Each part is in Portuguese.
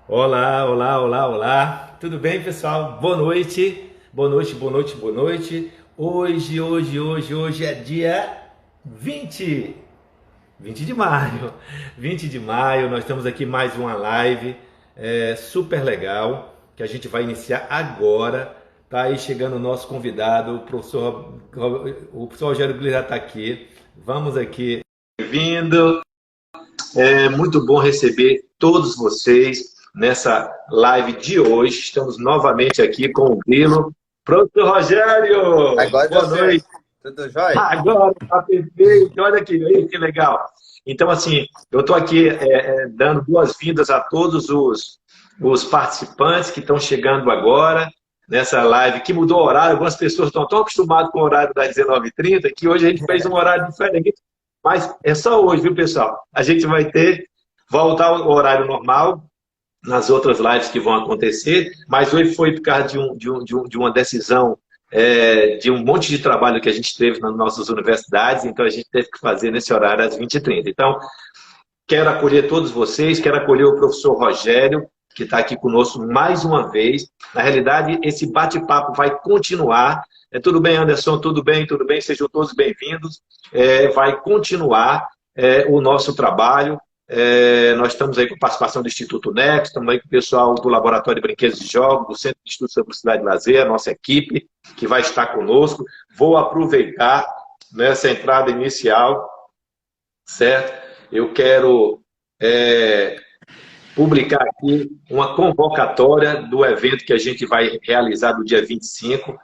Olá, olá, olá, olá. Tudo bem, pessoal? Boa noite. Boa noite, boa noite, boa noite. Hoje é dia 20, 20 de maio. 20 de maio, nós estamos aqui mais uma live super legal que a gente vai iniciar agora. Tá aí chegando o nosso convidado, o professor Rogério Gliar está aqui. Vamos aqui. Bem-vindo. É muito bom receber todos vocês nessa live de hoje. Estamos novamente aqui com o Grilo. Professor Rogério, Agora deu boa noite. certo. Tudo jóia? Agora está perfeito. Olha aqui, que legal. Então, assim, eu estou aqui dando boas-vindas a todos os participantes que estão chegando agora nessa live, que mudou o horário. Algumas pessoas estão tão acostumadas com o horário das 19h30 que hoje a gente fez um horário diferente. Mas é só hoje, viu, pessoal? A gente vai voltar ao horário normal nas outras lives que vão acontecer, mas hoje foi por causa de uma decisão, de um monte de trabalho que a gente teve nas nossas universidades, então a gente teve que fazer nesse horário às 20h30. Então, quero acolher todos vocês, quero acolher o professor Rogério, que está aqui conosco mais uma vez. Na realidade, esse bate-papo vai continuar. Tudo bem, Anderson? Tudo bem? Tudo bem? Sejam todos bem-vindos. Vai continuar o nosso trabalho. Nós estamos aí com a participação do Instituto Next, estamos aí com o pessoal do Laboratório de Brinquedos e Jogos, do Centro de Estudos sobre Cidade e Lazer, a nossa equipe que vai estar conosco. Vou aproveitar nessa entrada inicial, certo? Eu quero publicar aqui uma convocatória do evento que a gente vai realizar do dia 25,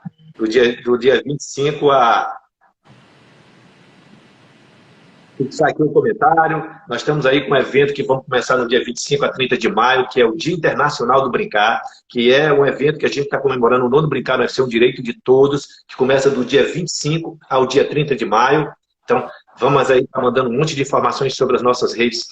do dia 25 a fixar aqui um comentário. Nós estamos aí com um evento que vamos começar no dia 25 a 30 de maio, que é o Dia Internacional do Brincar, que é um evento que a gente está comemorando o nono Brincar, vai ser um direito de todos, que começa do dia 25 ao dia 30 de maio. Então, vamos aí estar mandando um monte de informações sobre as nossas redes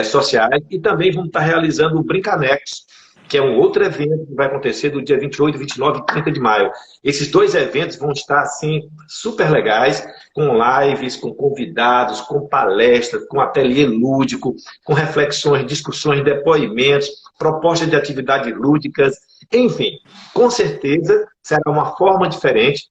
sociais e também vamos estar realizando o Brincanex, que é um outro evento que vai acontecer do dia 28, 29 e 30 de maio. Esses dois eventos vão estar, assim, super legais, com lives, com convidados, com palestras, com ateliê lúdico, com reflexões, discussões, depoimentos, propostas de atividades lúdicas, enfim, com certeza será uma forma diferente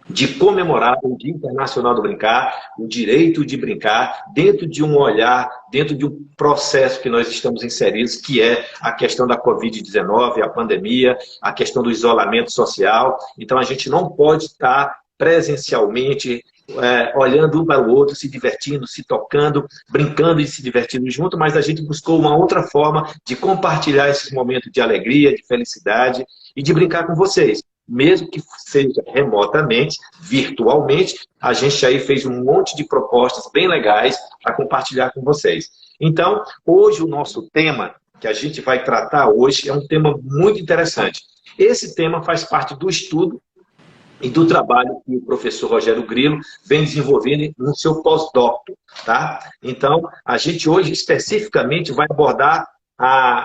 de comemorar o Dia Internacional do Brincar, o direito de brincar, dentro de um olhar, dentro de um processo que nós estamos inseridos, que é a questão da Covid-19, a pandemia, a questão do isolamento social. Então, a gente não pode estar presencialmente olhando um para o outro, se divertindo, se tocando, brincando e se divertindo junto, mas a gente buscou uma outra forma de compartilhar esses momentos de alegria, de felicidade e de brincar com vocês. Mesmo que seja remotamente, virtualmente, a gente aí fez um monte de propostas bem legais para compartilhar com vocês. Então, hoje o nosso tema, que a gente vai tratar hoje, é um tema muito interessante. Esse tema faz parte do estudo e do trabalho que o professor Rogério Grilo vem desenvolvendo no seu pós-doutor, tá? Então, a gente hoje especificamente vai abordar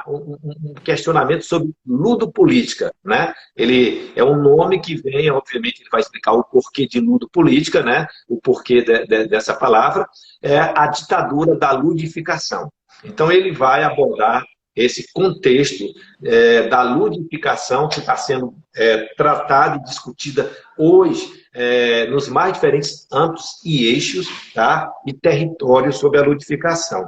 um questionamento sobre ludopolítica, né? Ele é um nome que vem, obviamente, ele vai explicar o porquê de ludopolítica, né? O porquê dessa palavra, é a ditadura da ludificação. Então, ele vai abordar esse contexto da ludificação que está sendo tratada e discutida hoje nos mais diferentes âmbitos e eixos, tá? E territórios sobre a ludificação.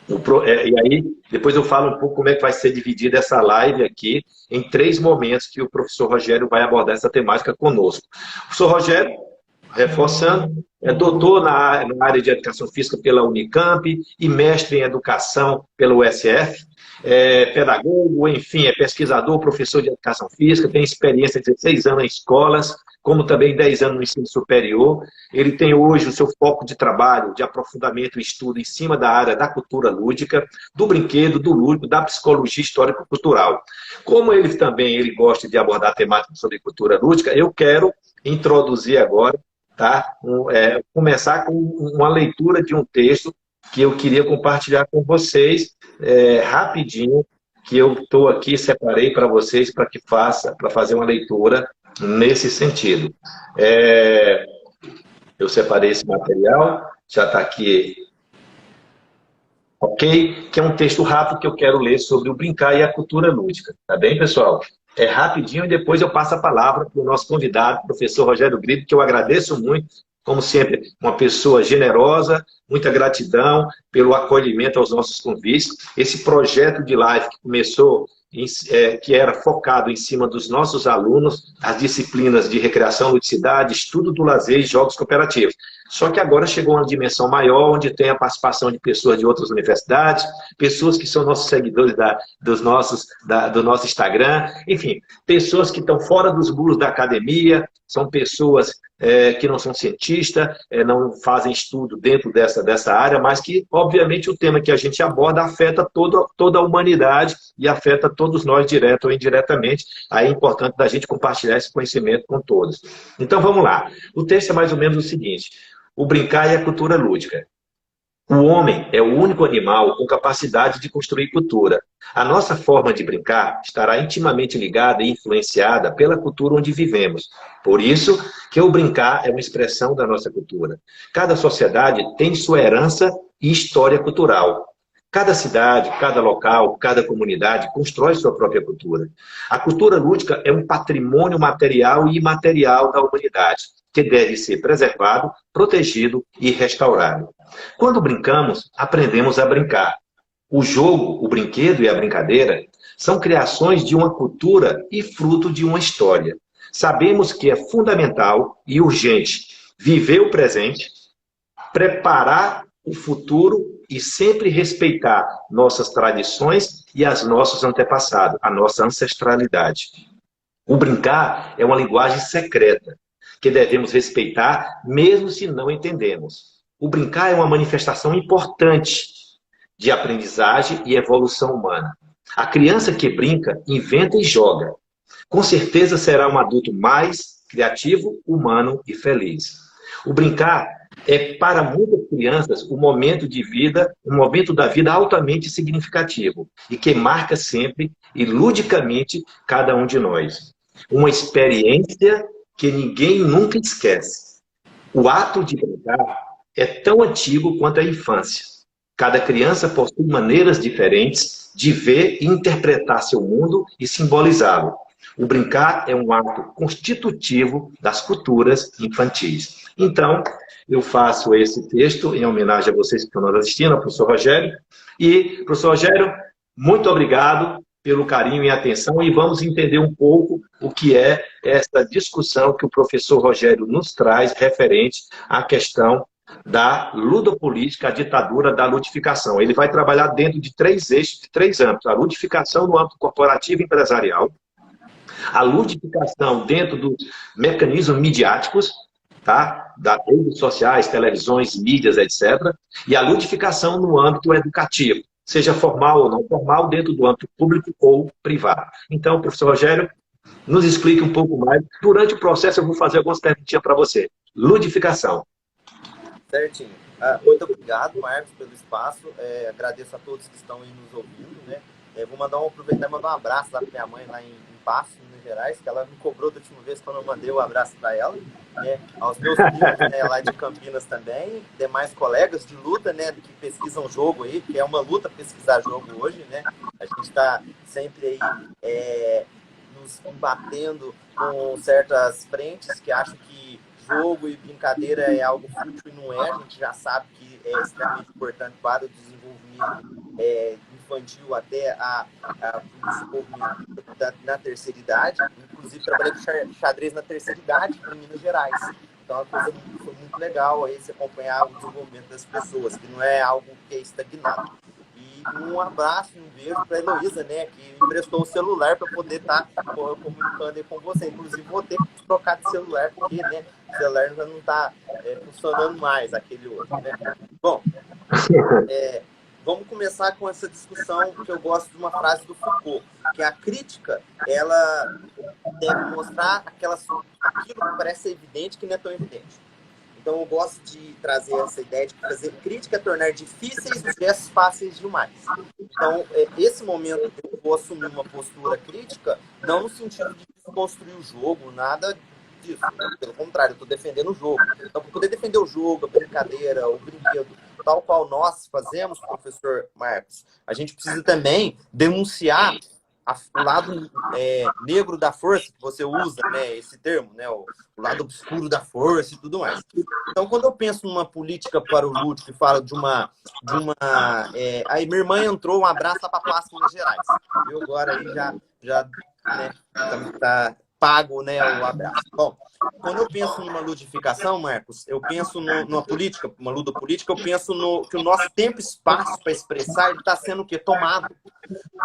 E aí, depois eu falo um pouco como é que vai ser dividida essa live aqui em 3 momentos que o professor Rogério vai abordar essa temática conosco. O professor Rogério, reforçando, é doutor na área de educação física pela Unicamp e mestre em educação pela USF, pedagogo, enfim, é pesquisador, professor de educação física, tem experiência de 16 anos em escolas, como também 10 anos no ensino superior. Ele tem hoje o seu foco de trabalho, de aprofundamento e estudo em cima da área da cultura lúdica, do brinquedo, do lúdico, da psicologia histórico-cultural. Como ele gosta de abordar temáticas sobre cultura lúdica, eu quero introduzir agora, tá? Começar com uma leitura de um texto que eu queria compartilhar com vocês rapidinho, que eu estou aqui, separei para vocês para fazer uma leitura nesse sentido. Eu separei esse material, já está aqui ok? Que é um texto rápido que eu quero ler sobre o brincar e a cultura lúdica. Tá bem, pessoal? É rapidinho e depois eu passo a palavra para o nosso convidado, professor Rogério Grito, que eu agradeço muito, como sempre, uma pessoa generosa, muita gratidão pelo acolhimento aos nossos convites. Esse projeto de live que começou, que era focado em cima dos nossos alunos, as disciplinas de recreação, ludicidade, estudo do lazer e jogos cooperativos. Só que agora chegou a uma dimensão maior, onde tem a participação de pessoas de outras universidades, pessoas que são nossos seguidores do nosso Instagram, enfim, pessoas que estão fora dos muros da academia, são pessoas que não são cientistas, não fazem estudo dentro dessa área, mas que, obviamente, o tema que a gente aborda afeta toda a humanidade e afeta todos nós, direto ou indiretamente. Aí é importante da gente compartilhar esse conhecimento com todos. Então, vamos lá. O texto é mais ou menos o seguinte: o brincar e a cultura lúdica. O homem é o único animal com capacidade de construir cultura. A nossa forma de brincar estará intimamente ligada e influenciada pela cultura onde vivemos. Por isso que o brincar é uma expressão da nossa cultura. Cada sociedade tem sua herança e história cultural. Cada cidade, cada local, cada comunidade constrói sua própria cultura. A cultura lúdica é um patrimônio material e imaterial da humanidade, que deve ser preservado, protegido e restaurado. Quando brincamos, aprendemos a brincar. O jogo, o brinquedo e a brincadeira são criações de uma cultura e fruto de uma história. Sabemos que é fundamental e urgente viver o presente, preparar o futuro e sempre respeitar nossas tradições e as nossos antepassados, a nossa ancestralidade. O brincar é uma linguagem secreta que devemos respeitar, mesmo se não entendemos. O brincar é uma manifestação importante de aprendizagem e evolução humana. A criança que brinca, inventa e joga. Com certeza será um adulto mais criativo, humano e feliz. O brincar é, para muitas crianças, um momento de vida, um momento da vida altamente significativo e que marca sempre e ludicamente cada um de nós. Uma experiência que ninguém nunca esquece. O ato de brincar é tão antigo quanto a infância. Cada criança possui maneiras diferentes de ver e interpretar seu mundo e simbolizá-lo. O brincar é um ato constitutivo das culturas infantis. Então, eu faço esse texto em homenagem a vocês que estão nos assistindo, ao professor Rogério. E, professor Rogério, muito obrigado pelo carinho e atenção e vamos entender um pouco o que é essa discussão que o professor Rogério nos traz referente à questão da ludopolítica, a ditadura da ludificação. Ele vai trabalhar dentro de 3 eixos, de 3 âmbitos. A ludificação no âmbito corporativo e empresarial, a ludificação dentro dos mecanismos midiáticos, tá? Das redes sociais, televisões, mídias, etc. E a ludificação no âmbito educativo, seja formal ou não formal, dentro do âmbito público ou privado. Então, professor Rogério, nos explique um pouco mais. Durante o processo, eu vou fazer algumas perguntinhas para você. Ludificação. Certinho. Muito obrigado, Marcos, pelo espaço. Agradeço a todos que estão aí nos ouvindo, né? Vou aproveitar e mandar um abraço lá para minha mãe, lá em Passo, Minas Gerais, que ela me cobrou da última vez quando eu mandei o abraço para ela. Né? Aos meus amigos, né, lá de Campinas também, demais colegas de luta, né, que pesquisam jogo aí, que é uma luta pesquisar jogo hoje, né? A gente está sempre aí nos combatendo com certas frentes que acham que jogo e brincadeira é algo fútil e não é. A gente já sabe que é extremamente importante para o desenvolvimento infantil até o desenvolvimento na terceira idade. Inclusive, trabalhei com xadrez na terceira idade em Minas Gerais. Então, é uma coisa foi muito legal aí você acompanhar o desenvolvimento das pessoas, que não é algo que é estagnado. E um abraço e um beijo para a Heloísa, né, que emprestou o celular para poder estar comunicando aí com você. Inclusive, vou ter que trocar de celular, porque, né, o celular já não está funcionando mais, aquele outro, né? Bom, vamos começar com essa discussão, que eu gosto de uma frase do Foucault, que a crítica, ela deve mostrar aquilo que parece evidente que não é tão evidente. Então, eu gosto de trazer essa ideia de fazer crítica, tornar difíceis os gestos fáceis demais. Então, esse momento eu vou assumir uma postura crítica, não no sentido de construir o jogo, nada disso. Pelo contrário, eu estou defendendo o jogo. Então, para poder defender o jogo, a brincadeira, o brinquedo, tal qual nós fazemos, professor Marcos, a gente precisa também denunciar o lado negro da força, que você usa, né, esse termo, né, o lado obscuro da força e tudo mais. Então, quando eu penso numa política para o lúdico e falo de uma aí minha irmã entrou, um abraço lá para Passo, Minas Gerais. Eu agora aí já né, tá pago, né, o abraço. Bom, quando eu penso numa ludificação, Marcos, eu penso numa política, uma ludopolítica, eu penso que o nosso tempo e espaço para expressar ele está sendo o quê? Tomado,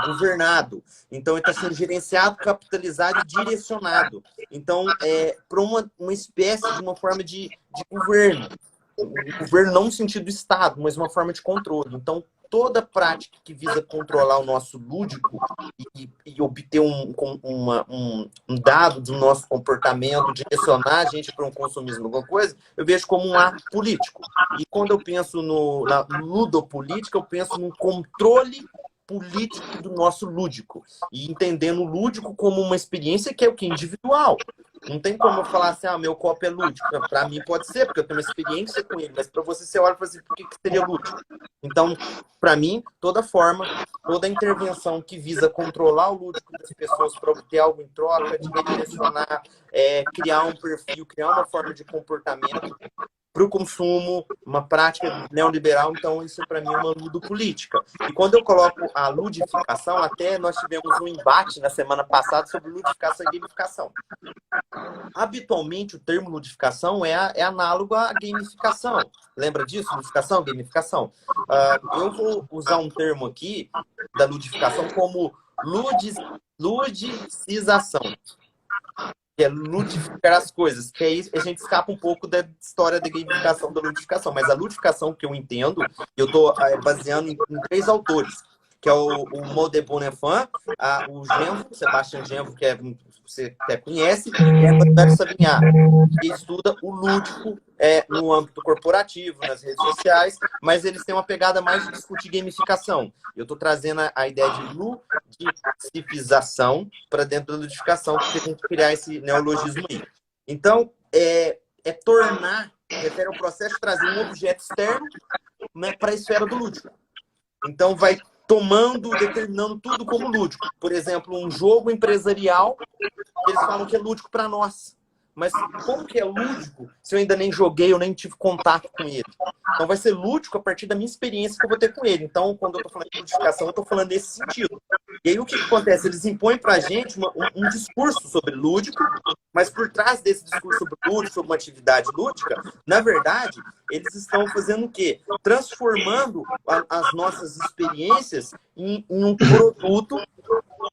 governado. Então, ele está sendo gerenciado, capitalizado e direcionado. Então, para uma espécie de uma forma de governo. Um governo não no sentido do Estado, mas uma forma de controle. Então, toda prática que visa controlar o nosso lúdico e obter um dado do nosso comportamento, direcionar a gente para um consumismo, alguma coisa, eu vejo como um ato político. E quando eu penso na ludopolítica, eu penso num controle político do nosso lúdico. E entendendo o lúdico como uma experiência que é o que? Individual. Não tem como eu falar assim, meu copo é lúdico. Para mim pode ser, porque eu tenho uma experiência com ele. Mas para você olha e fala assim, por que seria lúdico? Então, para mim, toda forma, toda intervenção que visa controlar o lúdico das pessoas para obter algo em troca, de redirecionar, criar um perfil, criar uma forma de comportamento para o consumo, uma prática neoliberal, então isso para mim é uma ludopolítica. E quando eu coloco a ludificação, até nós tivemos um embate na semana passada sobre ludificação e gamificação. Habitualmente o termo ludificação é análogo à gamificação. Lembra disso? Ludificação, gamificação. Eu vou usar um termo aqui da ludificação como ludicização. Que é ludificar as coisas, que aí a gente escapa um pouco da história da gamificação, da ludificação, mas a ludificação que eu entendo, eu estou baseando em 3 autores, que é o Maud de Bonnefanz, o Genvo, Sebastian Genvo, que você até conhece, e a Roberto Savignac, que estuda o lúdico no âmbito corporativo, nas redes sociais, mas eles têm uma pegada mais de discutir gamificação. Eu estou trazendo a ideia de ludificação para dentro da ludificação, porque tem que criar esse neologismo aí. Então, tornar, refere ao processo de trazer um objeto externo, né, para a esfera do lúdico. Então, vai determinando tudo como lúdico. Por exemplo, um jogo empresarial, eles falam que é lúdico para nós. Mas como que é lúdico se eu ainda nem joguei, eu nem tive contato com ele? Então vai ser lúdico a partir da minha experiência que eu vou ter com ele. Então, quando eu estou falando de ludificação, eu estou falando nesse sentido. E aí o que acontece? Eles impõem para a gente um discurso sobre lúdico, mas por trás desse discurso sobre lúdico, sobre uma atividade lúdica, na verdade, eles estão fazendo o quê? Transformando as nossas experiências em um produto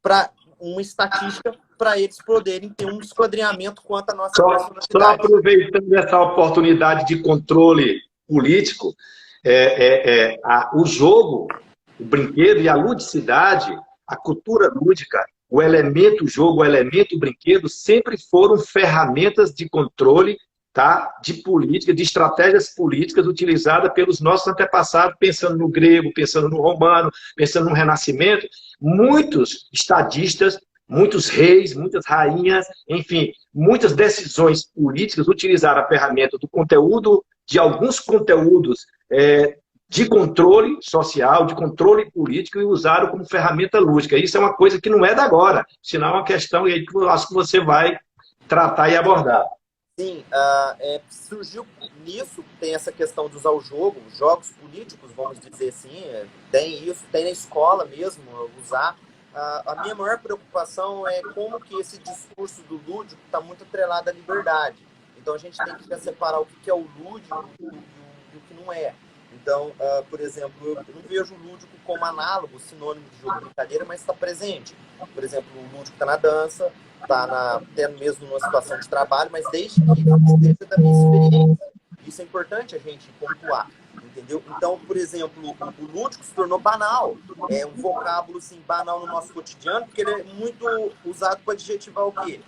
para uma estatística para eles poderem ter um esquadrinhamento quanto à nossa personalidade. Só aproveitando essa oportunidade de controle político, o jogo, o brinquedo e a ludicidade, a cultura lúdica, o elemento jogo, o elemento brinquedo, sempre foram ferramentas de controle, tá? De política, de estratégias políticas utilizadas pelos nossos antepassados, pensando no grego, pensando no romano, pensando no Renascimento. Muitos estadistas, muitos reis, muitas rainhas, enfim, muitas decisões políticas utilizaram a ferramenta do conteúdo, de alguns conteúdos de controle social, de controle político, e usaram como ferramenta lúdica. Isso é uma coisa que não é da agora, senão é uma questão que eu acho que você vai tratar e abordar. Sim, surgiu nisso, tem essa questão de usar o jogo, jogos políticos, vamos dizer assim, tem isso, tem na escola mesmo, usar. A minha maior preocupação é como que esse discurso do lúdico está muito atrelado à liberdade. Então, a gente tem que separar o que é o lúdico e o que não é. Então, por exemplo, eu não vejo o lúdico como análogo, sinônimo de jogo brincadeira, mas está presente. Por exemplo, o lúdico está na dança, está até mesmo numa situação de trabalho, mas desde que esteja da minha experiência. Isso é importante a gente pontuar. Entendeu? Então, por exemplo, o lúdico se tornou banal. É um vocábulo assim, banal no nosso cotidiano, porque ele é muito usado para adjetivar o quê?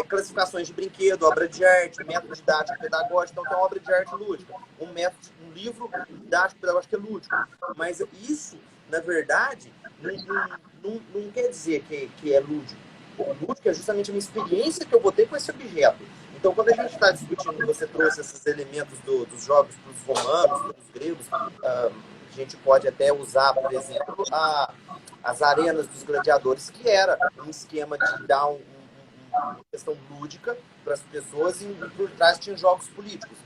Classificações de brinquedo, obra de arte, método didático pedagógico. Então, tem uma obra de arte lúdica. Um livro didático pedagógico é lúdico. Mas isso, na verdade, não quer dizer que é lúdico. O lúdico é justamente uma experiência que eu vou ter com esse objeto. Então, quando a gente está discutindo, você trouxe esses elementos dos jogos para os romanos, para os gregos, a gente pode até usar, por exemplo, as arenas dos gladiadores, que era um esquema de dar uma questão lúdica para as pessoas, e por trás tinha jogos políticos.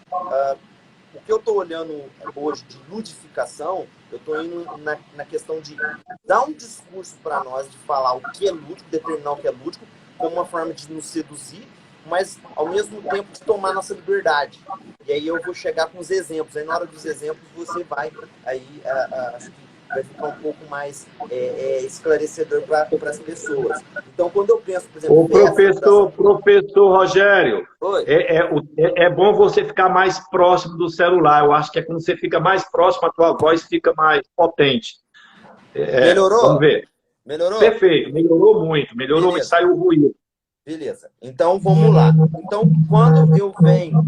O que eu estou olhando hoje de ludificação, eu estou indo na questão de dar um discurso para nós, de falar o que é lúdico, determinar o que é lúdico, como uma forma de nos seduzir, mas ao mesmo tempo de tomar nossa liberdade. E aí eu vou chegar com os exemplos. Aí na hora dos exemplos você vai, aí acho que vai ficar um pouco mais esclarecedor para as pessoas. Então, quando eu penso, por exemplo... Professor Rogério, Oi? é bom você ficar mais próximo do celular. Eu acho que é quando você fica mais próximo, a tua voz fica mais potente. Melhorou? Vamos ver. Melhorou? Perfeito, melhorou muito, muito, saiu o ruído. Beleza. Então, vamos lá. Então, quando eu venho...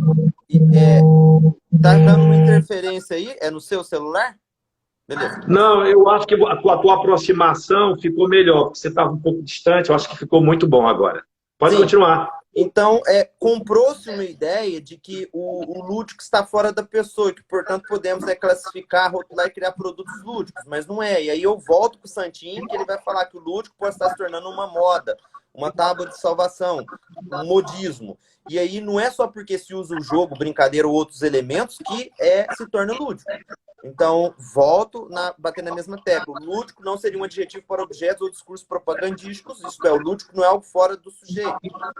tá dando uma interferência aí? É no seu celular? Beleza. Não, eu acho que a tua aproximação ficou melhor, porque você estava um pouco distante, eu acho que ficou muito bom agora. Pode continuar. Então, comprou-se uma ideia de que o lúdico está fora da pessoa, que, portanto, podemos classificar, rotular e criar produtos lúdicos, mas não é. E aí eu volto para o Santinho, que ele vai falar que o lúdico pode estar se tornando uma moda, uma tábua de salvação, um modismo. E aí não é só porque se usa o jogo, brincadeira ou outros elementos que se torna lúdico. Então, volto bater na mesma tecla. O lúdico não seria um adjetivo para objetos ou discursos propagandísticos, isto é, o lúdico não é algo fora do sujeito,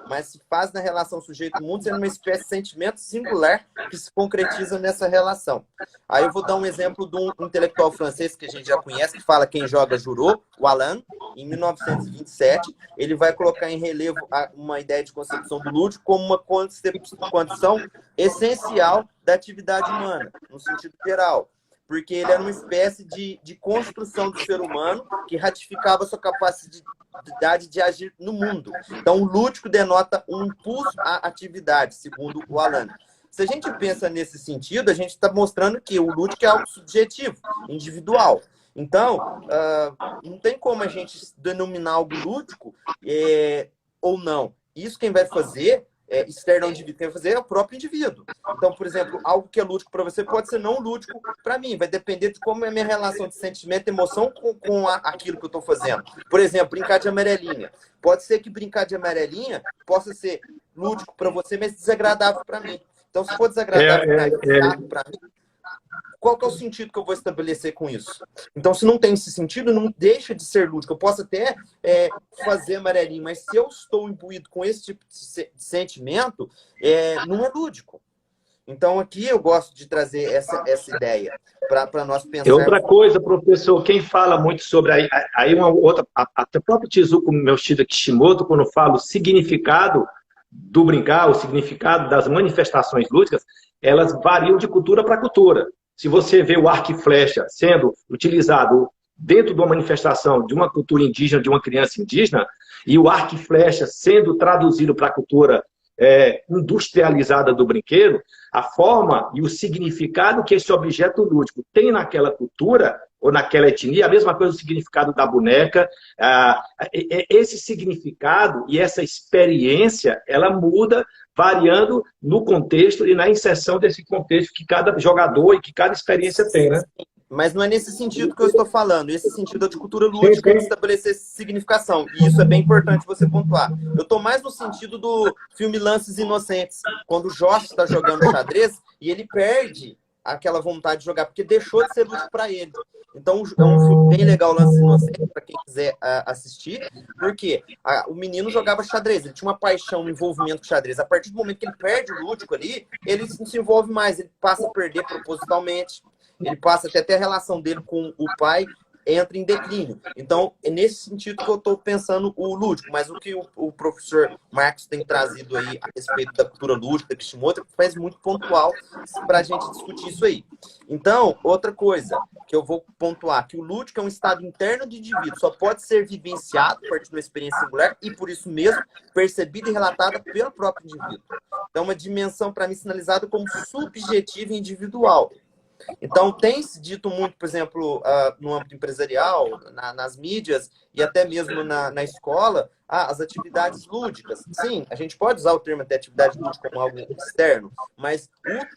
mas se faz na relação sujeito-mundo sendo uma espécie de sentimento singular que se concretiza nessa relação. Aí eu vou dar um exemplo de um intelectual francês que a gente já conhece, que fala Quem Joga Jurou, o Alain, em 1927. Ele vai colocar em relevo uma ideia de concepção do lúdico como uma condição essencial da atividade humana, no sentido geral. Porque ele era uma espécie de construção do ser humano que ratificava sua capacidade de agir no mundo. Então, o lúdico denota um impulso à atividade, segundo o Alain. Se a gente pensa nesse sentido, a gente está mostrando que o lúdico é algo subjetivo, individual. Então, não tem como a gente denominar algo lúdico ou não. Isso quem vai fazer... externo ao indivíduo, quem vai fazer é o próprio indivíduo. Então, por exemplo, algo que é lúdico para você pode ser não lúdico para mim. Vai depender de como é a minha relação de sentimento e emoção com aquilo que eu estou fazendo. Por exemplo, brincar de amarelinha. Pode ser que brincar de amarelinha possa ser lúdico para você, mas desagradável para mim. Então, se for desagradável para mim, qual que é o sentido que eu vou estabelecer com isso? Então, se não tem esse sentido, não deixa de ser lúdico. Eu posso até fazer amarelinho, mas se eu estou imbuído com esse tipo de sentimento, não é lúdico. Então, aqui eu gosto de trazer essa ideia para nós pensar. E outra coisa, professor, quem fala muito sobre... Aí uma outra... Até o próprio Tezuko Yoshida Kishimoto, quando fala o significado do brincar, o significado das manifestações lúdicas, elas variam de cultura para cultura. Se você vê o arco e flecha sendo utilizado dentro de uma manifestação de uma cultura indígena, de uma criança indígena, e o arco e flecha sendo traduzido para a cultura industrializada do brinquedo, a forma e o significado que esse objeto lúdico tem naquela cultura ou naquela etnia, a mesma coisa do significado da boneca, esse significado e essa experiência, ela muda variando no contexto e na inserção desse contexto que cada jogador e que cada experiência tem, né? Mas não é nesse sentido que eu estou falando. Esse sentido é de cultura lúdica, de estabelecer significação. E isso é bem importante você pontuar. Eu estou mais no sentido do filme Lances Inocentes, quando o Jorge está jogando xadrez e ele perde aquela vontade de jogar, porque deixou de ser lúdico para ele. Então, é um filme bem legal, Lances Inocentes, para quem quiser assistir, porque o menino jogava xadrez, ele tinha uma paixão, um envolvimento com xadrez. A partir do momento que ele perde o lúdico ali, ele não se envolve mais, ele passa a perder propositalmente. Ele passa até a relação dele com o pai entra em declínio. Então, é nesse sentido que eu estou pensando o lúdico. Mas o que o professor Marcos tem trazido aí a respeito da cultura lúdica, da Kishimoto, faz muito pontual para a gente discutir isso aí. Então, outra coisa que eu vou pontuar, que o lúdico é um estado interno do indivíduo, só pode ser vivenciado a partir de uma experiência singular e, por isso mesmo, percebida e relatada pelo próprio indivíduo. Então, uma dimensão, para mim, sinalizada como subjetiva e individual. Então, tem se dito muito, por exemplo, no âmbito empresarial, nas mídias e até mesmo na escola, as atividades lúdicas. Sim, a gente pode usar o termo até atividade lúdica como algo externo, mas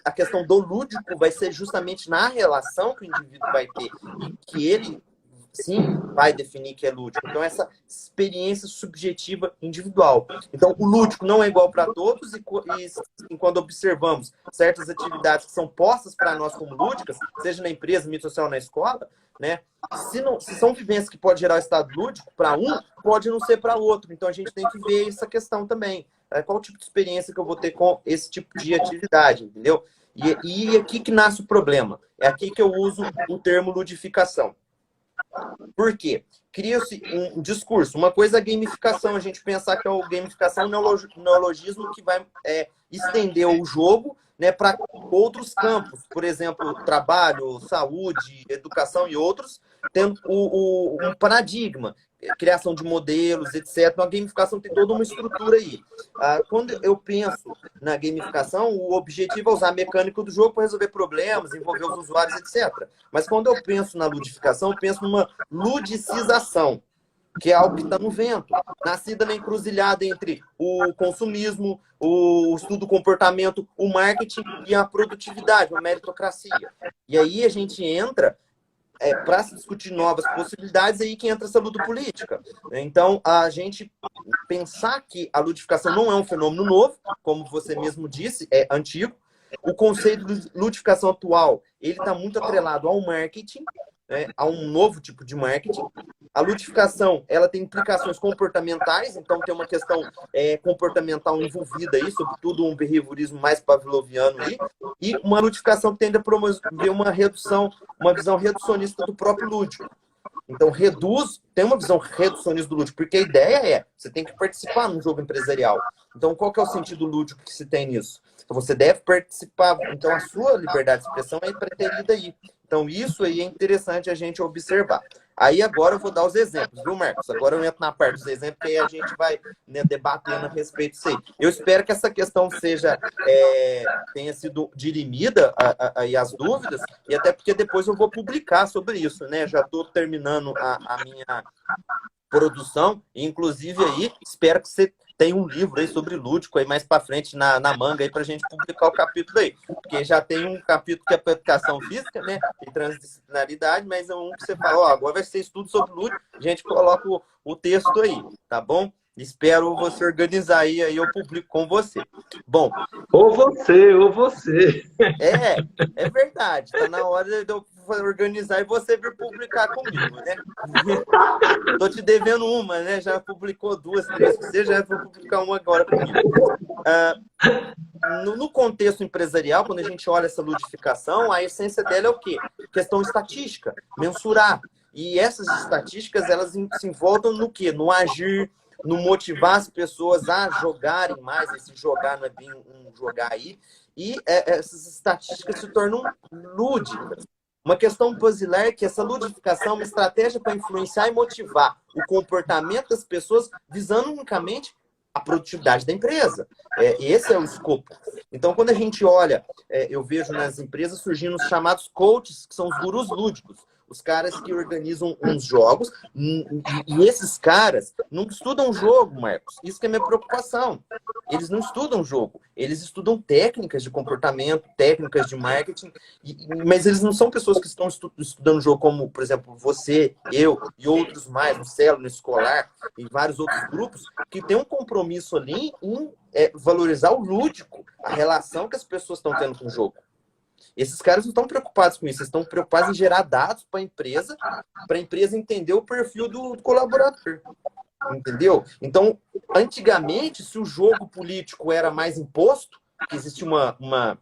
a questão do lúdico vai ser justamente na relação que o indivíduo vai ter e que ele sim, vai definir que é lúdico. Então, essa experiência subjetiva individual. Então, o lúdico não é igual para todos e quando observamos certas atividades que são postas para nós como lúdicas, seja na empresa, mídia social, na escola, né? Se são vivências que podem gerar o estado lúdico para um, pode não ser para outro. Então, a gente tem que ver essa questão também. Qual o tipo de experiência que eu vou ter com esse tipo de atividade, entendeu? E aqui que nasce o problema. É aqui que eu uso o termo ludificação. Por quê? Cria-se um discurso. Uma coisa é a gamificação, a gente pensar que a gamificação é um neologismo que vai estender o jogo, né, para outros campos, por exemplo, trabalho, saúde, educação e outros, tendo um paradigma, criação de modelos, etc. Então, a gamificação tem toda uma estrutura aí. Quando eu penso na gamificação, o objetivo é usar a mecânica do jogo para resolver problemas, envolver os usuários, etc. Mas quando eu penso na ludificação, eu penso numa ludicização, que é algo que está no vento, nascida na encruzilhada entre o consumismo, o estudo do comportamento, o marketing e a produtividade, a meritocracia. E aí a gente entra para se discutir novas possibilidades, aí que entra essa luta política. Então, a gente pensar que a ludificação não é um fenômeno novo, como você mesmo disse, é antigo. O conceito de ludificação atual, ele está muito atrelado ao marketing, né, a um novo tipo de marketing. A ludificação, ela tem implicações comportamentais, então tem uma questão comportamental envolvida aí, sobretudo um behaviorismo mais pavloviano aí, e uma ludificação que tende a promover uma redução, uma visão reducionista do próprio lúdico. Então, tem uma visão reducionista do lúdico, porque a ideia é, você tem que participar num jogo empresarial. Então, qual que é o sentido lúdico que se tem nisso? Então, você deve participar, então a sua liberdade de expressão é preterida aí. Então, isso aí é interessante a gente observar. Aí, agora eu vou dar os exemplos, viu, Marcos? Agora eu entro na parte dos exemplos, que aí a gente vai, né, debatendo a respeito disso aí. Eu espero que essa questão tenha sido dirimida aí as dúvidas, e até porque depois eu vou publicar sobre isso, né? Já estou terminando a minha produção, inclusive aí, espero que você tenha um livro aí sobre lúdico aí mais para frente na manga aí para a gente publicar o capítulo aí, porque já tem um capítulo que é para educação física, né, e transdisciplinaridade, mas é um que você fala, ó, agora vai ser estudo sobre lúdico, a gente coloca o texto aí, tá bom? Espero você organizar aí eu publico com você. Bom. Ou você. É verdade. Tá na hora de eu organizar e você vir publicar comigo, né? Tô te devendo uma, né? Já publicou 2, 3, você já vai publicar uma agora comigo. No contexto empresarial, quando a gente olha essa ludificação, a essência dela é o quê? Questão estatística, mensurar. E essas estatísticas, elas se envolvem no quê? No agir, no motivar as pessoas a jogarem mais, esse jogar não é bem um jogar aí, e essas estatísticas se tornam lúdicas. Uma questão basilar é que essa ludificação é uma estratégia para influenciar e motivar o comportamento das pessoas visando unicamente a produtividade da empresa. Esse é o escopo. Então, quando a gente olha, eu vejo nas empresas surgindo os chamados coaches, que são os gurus lúdicos. Os caras que organizam uns jogos, e esses caras não estudam jogo, Marcos. Isso que é minha preocupação. Eles não estudam jogo, eles estudam técnicas de comportamento, técnicas de marketing, mas eles não são pessoas que estão estudando jogo como, por exemplo, você, eu e outros mais, no Celo, no Escolar, e vários outros grupos, que têm um compromisso ali em valorizar o lúdico, a relação que as pessoas estão tendo com o jogo. Esses caras não estão preocupados com isso, eles estão preocupados em gerar dados para a empresa entender o perfil do colaborador. Entendeu? Então, antigamente, se o jogo político era mais imposto, que existia uma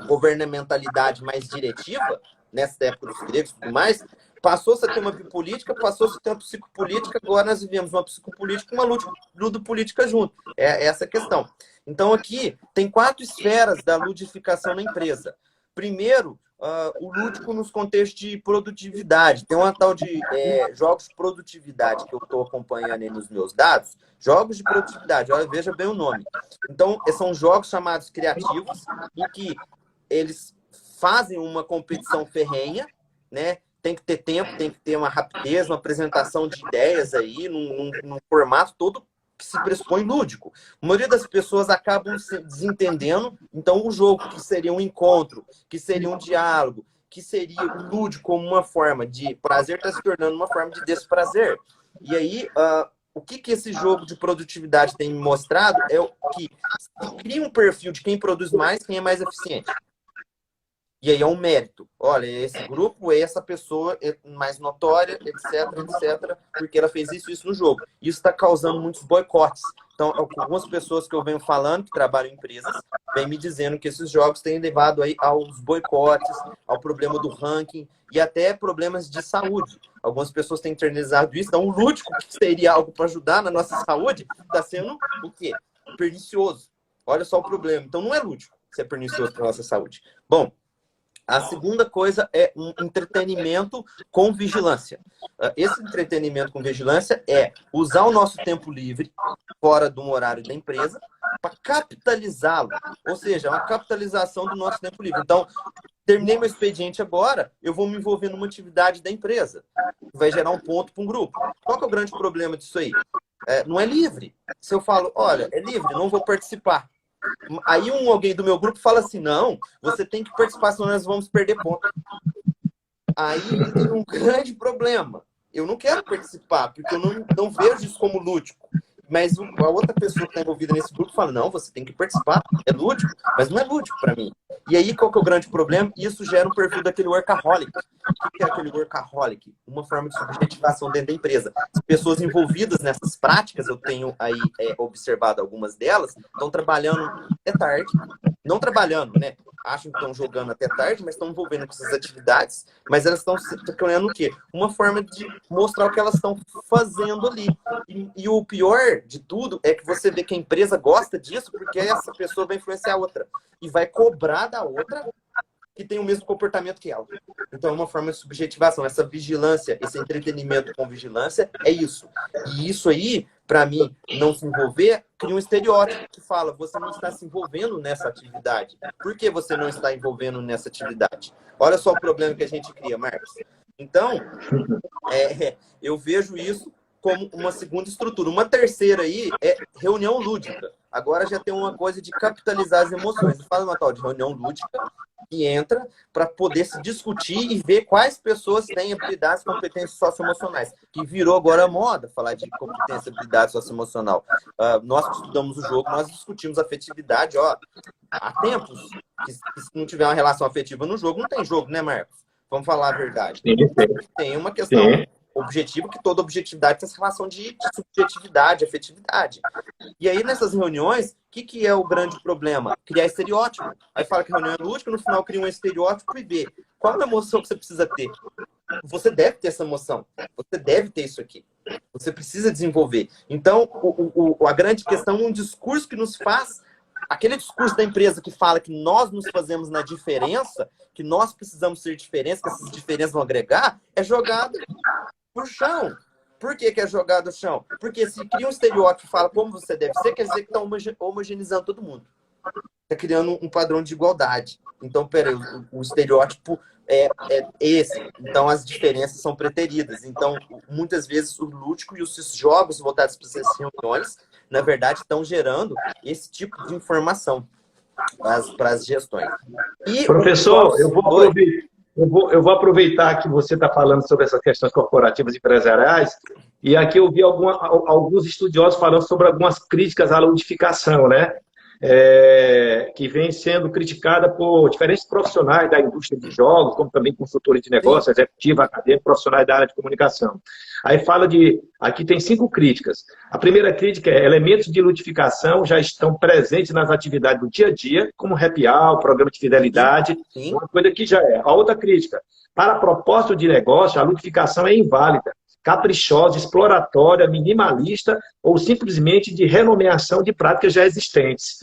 governamentalidade mais diretiva, nessa época dos gregos e tudo mais, passou-se a ter uma bipolítica, passou-se a ter uma psicopolítica, agora nós vivemos uma psicopolítica e uma ludopolítica junto. É essa a questão. Então, aqui tem 4 esferas da ludificação na empresa. Primeiro, o lúdico nos contextos de produtividade. Tem uma tal de jogos de produtividade que eu estou acompanhando aí nos meus dados. Jogos de produtividade, olha, veja bem o nome. Então, são jogos chamados criativos, em que eles fazem uma competição ferrenha, né? Tem que ter tempo, tem que ter uma rapidez, uma apresentação de ideias aí, num formato todo que se pressupõe lúdico. A maioria das pessoas acabam se desentendendo, então o jogo que seria um encontro, que seria um diálogo, que seria lúdico como uma forma de prazer, está se tornando uma forma de desprazer. E aí, o que esse jogo de produtividade tem me mostrado é que se cria um perfil de quem produz mais, quem é mais eficiente. E aí é um mérito. Olha, esse grupo, essa pessoa é mais notória, etc, porque ela fez isso no jogo. Isso está causando muitos boicotes. Então, algumas pessoas que eu venho falando, que trabalham em empresas, vêm me dizendo que esses jogos têm levado aí aos boicotes, ao problema do ranking e até problemas de saúde. Algumas pessoas têm internalizado isso. Então, o lúdico, que seria algo para ajudar na nossa saúde, está sendo o quê? Pernicioso. Olha só o problema. Então, não é lúdico ser pernicioso para a nossa saúde. Bom, a segunda coisa é um entretenimento com vigilância. Esse entretenimento com vigilância é usar o nosso tempo livre, fora do horário da empresa, para capitalizá-lo. Ou seja, uma capitalização do nosso tempo livre. Então, terminei meu expediente agora, eu vou me envolver numa atividade da empresa. Vai gerar um ponto para um grupo. Qual que é o grande problema disso aí? Não é livre. Se eu falo, olha, é livre, não vou participar. Aí alguém do meu grupo fala assim, não, você tem que participar, senão nós vamos perder ponto. Aí tem um grande problema. Eu não quero participar, porque eu não vejo isso como lúdico. Mas a outra pessoa que está envolvida nesse grupo fala, não, você tem que participar, é lúdico, mas não é lúdico para mim. E aí, qual que é o grande problema? Isso gera um perfil daquele workaholic. O que é aquele workaholic? Uma forma de subjetivação dentro da empresa. As pessoas envolvidas nessas práticas, eu tenho aí observado algumas delas, estão trabalhando até tarde. Não trabalhando, né? Acham que estão jogando até tarde, mas estão envolvendo com essas atividades, mas elas estão querendo o quê? Uma forma de mostrar o que elas estão fazendo ali. E o pior de tudo é que você vê que a empresa gosta disso porque essa pessoa vai influenciar a outra. E vai cobrar da outra que tem o mesmo comportamento que ela. Então é uma forma de subjetivação. Essa vigilância, esse entretenimento com vigilância é isso. E isso aí, para mim, não se envolver, cria um estereótipo que fala, você não está se envolvendo nessa atividade. Por que você não está envolvendo nessa atividade? Olha só o problema que a gente cria, Marcos. Então, eu vejo isso como uma segunda estrutura. Uma terceira aí é reunião lúdica. Agora já tem uma coisa de capitalizar as emoções. Faz uma tal de reunião lúdica que entra para poder se discutir e ver quais pessoas têm habilidades e competências socioemocionais. Que virou agora moda falar de competência e habilidade socioemocional. Nós que estudamos o jogo, nós discutimos afetividade. Há tempos que se não tiver uma relação afetiva no jogo, não tem jogo, né, Marcos? Vamos falar a verdade. Tem uma questão objetiva, que toda objetividade tem essa relação de subjetividade, afetividade. E aí, nessas reuniões, o que é o grande problema? Criar estereótipo. Aí fala que a reunião é lúdica, no final cria um estereótipo e vê qual é a emoção que você precisa ter. Você deve ter essa emoção. Você deve ter isso aqui. Você precisa desenvolver. Então, a grande questão é um discurso que nos faz... Aquele discurso da empresa que fala que nós nos fazemos na diferença, que nós precisamos ser diferentes, que essas diferenças vão agregar, é jogado pro chão. Por que é jogado no chão? Porque se cria um estereótipo e fala como você deve ser, quer dizer que está homogeneizando todo mundo. Está criando um padrão de igualdade. Então, peraí, o estereótipo é esse. Então, as diferenças são preteridas. Então, muitas vezes, o lúdico e os jogos voltados para essas reuniões, na verdade, estão gerando esse tipo de informação para as gestões. E professor, eu vou aproveitar que você está falando sobre essas questões corporativas e empresariais, e aqui eu vi alguns estudiosos falando sobre algumas críticas à ludificação, né? Que vem sendo criticada por diferentes profissionais da indústria de jogos, como também consultores de negócios, executivos, acadêmicos, profissionais da área de comunicação. Aí fala aqui tem 5 críticas. A primeira crítica é: elementos de ludificação já estão presentes nas atividades do dia a dia, como happy hour, programa de fidelidade, uma coisa que já é. A outra crítica: para propósito de negócio, a ludificação é inválida, caprichosa, exploratória, minimalista ou simplesmente de renomeação de práticas já existentes.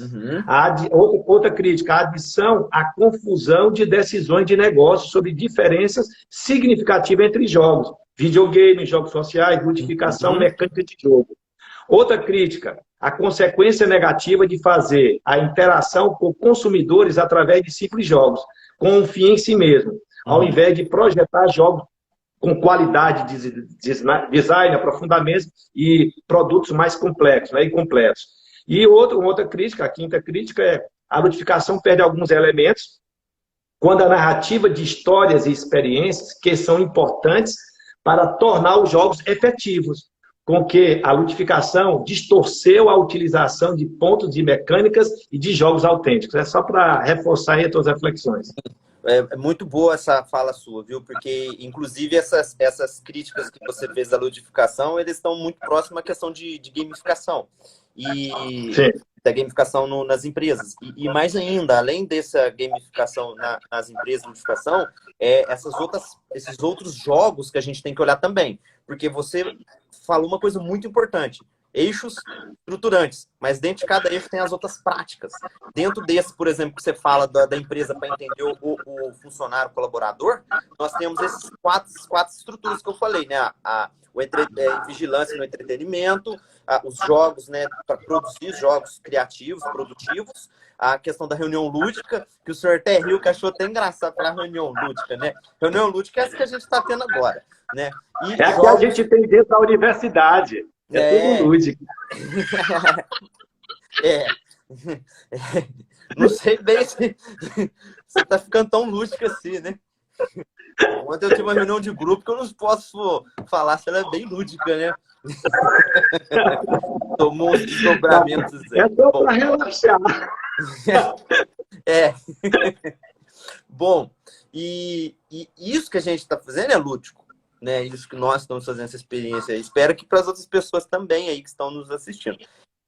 Outra crítica: a adição à confusão de decisões de negócio sobre diferenças significativas entre jogos, videogame, jogos sociais, ludificação, mecânica de jogo. Outra crítica: a consequência negativa de fazer a interação com consumidores através de simples jogos. com um fim em si mesmo, ao invés de projetar jogos com qualidade de design, aprofundamento e produtos mais complexos, né, e completos. E outra crítica, a quinta crítica é a ludificação perde alguns elementos quando a narrativa de histórias e experiências que são importantes para tornar os jogos efetivos, com que a ludificação distorceu a utilização de pontos de mecânicas e de jogos autênticos. É só para reforçar aí as tuas reflexões. É muito boa essa fala sua, viu? Porque, inclusive, essas críticas que você fez da ludificação, eles estão muito próximos à questão de gamificação. E Sim. da gamificação nas empresas. E mais ainda, além dessa gamificação nas empresas, gamificação, esses outros jogos que a gente tem que olhar também. Porque você falou uma coisa muito importante. Eixos estruturantes, mas dentro de cada eixo tem as outras práticas. Dentro desse, por exemplo, que você fala da empresa para entender o funcionário, o colaborador, nós temos esses quatro estruturas que eu falei, né? Vigilância no entretenimento, os jogos, né, para produzir jogos criativos, produtivos, a questão da reunião lúdica, que o senhor até riu, que achou até engraçado para a reunião lúdica, né? Reunião lúdica é essa que a gente está tendo agora, né? E é a que a gente tem dentro da universidade. É tudo lúdico. Não sei bem se você está ficando tão lúdico assim, né? Ontem eu tive uma reunião de grupo que eu não posso falar se ela é bem lúdica, né? Tomou uns desdobramentos. É só para relaxar. Bom, e isso que a gente está fazendo é lúdico, né? Isso que nós estamos fazendo, essa experiência. Espero que para as outras pessoas também aí que estão nos assistindo.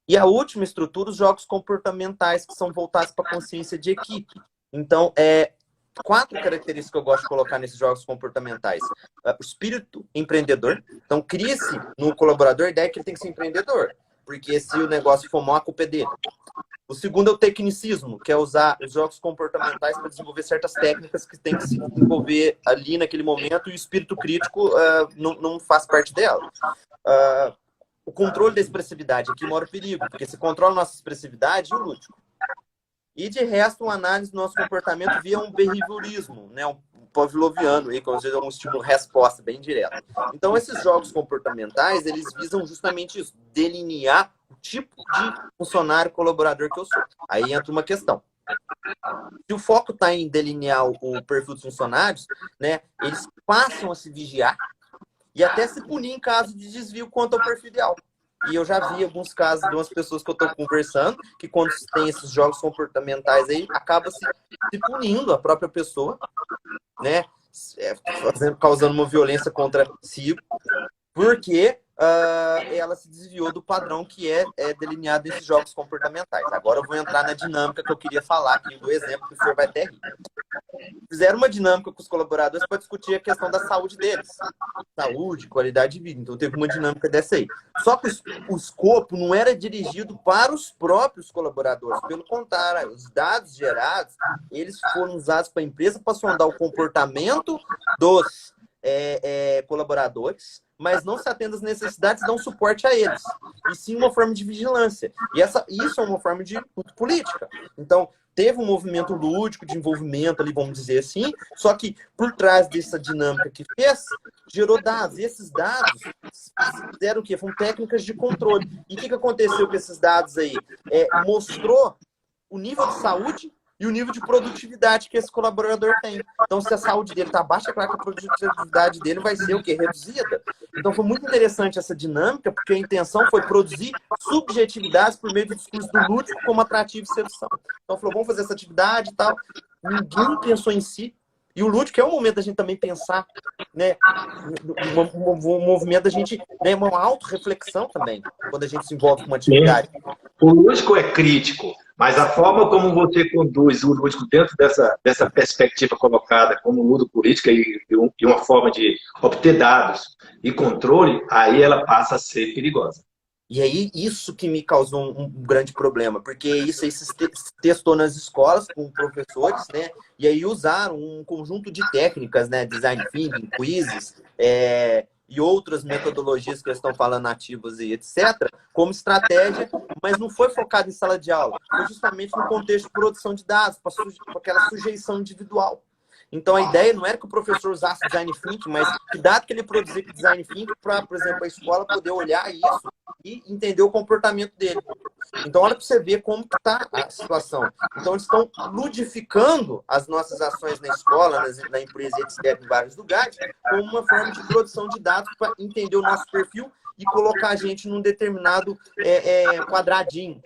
E a última estrutura, os jogos comportamentais, que são voltados para a consciência de equipe. Então, 4 características que eu gosto de colocar nesses jogos comportamentais. O espírito empreendedor. Então, cria-se no colaborador a ideia que ele tem que ser empreendedor. Porque se o negócio for mal, a culpa é dele. O segundo é o tecnicismo, que é usar os jogos comportamentais para desenvolver certas técnicas que tem que se desenvolver ali naquele momento, e o espírito crítico não faz parte dela. O controle da expressividade, aqui mora o perigo, porque se controla a nossa expressividade e o lúdico. E, de resto, uma análise do nosso comportamento via um behaviorismo, né? Um pavloviano, aí, como um estímulo-resposta bem direto. Então, esses jogos comportamentais, eles visam justamente isso, delinear o tipo de funcionário colaborador que eu sou. Aí entra uma questão. Se o foco está em delinear o perfil dos funcionários, né, eles passam a se vigiar e até se punir em caso de desvio quanto ao perfil ideal. E eu já vi alguns casos de umas pessoas que eu estou conversando, que quando tem esses jogos comportamentais aí, acaba se punindo a própria pessoa, né? Causando uma violência contra si, porque ela se desviou do padrão que é delineado nesses jogos comportamentais. Agora eu vou entrar na dinâmica que eu queria falar aqui, do exemplo que o senhor vai até rir. Fizeram uma dinâmica com os colaboradores para discutir a questão da saúde deles. Saúde, qualidade de vida. Então teve uma dinâmica dessa aí. Só que o escopo não era dirigido para os próprios colaboradores. Pelo contrário, os dados gerados, eles foram usados para a empresa para sondar o comportamento dos colaboradores, mas não se atende às necessidades, dão suporte a eles. E sim uma forma de vigilância. E isso é uma forma de política. Então, teve um movimento lúdico de envolvimento ali, vamos dizer assim, só que por trás dessa dinâmica que fez, gerou dados. E esses dados fizeram o quê? Foram técnicas de controle. E o que aconteceu com esses dados aí? Mostrou o nível de saúde e o nível de produtividade que esse colaborador tem. Então, se a saúde dele está baixa, é claro que a produtividade dele vai ser o quê? Reduzida. Então, foi muito interessante essa dinâmica, porque a intenção foi produzir subjetividades por meio do discurso do lúdico como atrativo e sedução. Então, falou, vamos fazer essa atividade e tal. Ninguém pensou em si. E o lúdico é o momento da gente também pensar, né? Um movimento da gente, né? Uma autorreflexão também, quando a gente se envolve com uma atividade. O lúdico é crítico, mas a forma como você conduz o lúdico dentro dessa perspectiva colocada como ludopolítica e uma forma de obter dados e controle, aí ela passa a ser perigosa. E aí, isso que me causou um grande problema, porque isso aí se testou nas escolas com professores, né? E aí usaram um conjunto de técnicas, né? Design thinking, quizzes, e outras metodologias que eles estão falando, ativas e etc., como estratégia, mas não foi focado em sala de aula, foi justamente no contexto de produção de dados, para aquela sujeição individual. Então, a ideia não era que o professor usasse design thinking, mas que dado que ele produzia design thinking para, por exemplo, a escola poder olhar isso e entender o comportamento dele. Então, olha para você ver como está a situação. Então, eles estão ludificando as nossas ações na escola, na empresa, etc., em vários lugares, como uma forma de produção de dados para entender o nosso perfil e colocar a gente num determinado quadradinho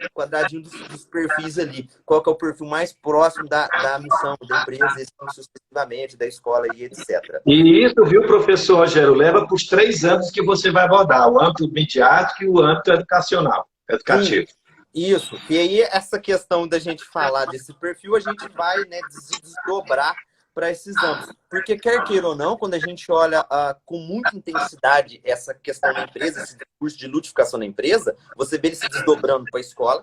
dos perfis ali. Qual que é o perfil mais próximo da missão da empresa, assim sucessivamente, da escola e etc. E isso, viu, professor Rogério, leva para os 3 âmbitos que você vai abordar, o âmbito midiático e o âmbito educativo. Sim, isso. E aí, essa questão da gente falar desse perfil, a gente vai, né, desdobrar para esses âmbitos. Porque, quer queira ou não, quando a gente olha com muita intensidade essa questão da empresa, esse curso de ludificação da empresa, você vê ele se desdobrando para a escola.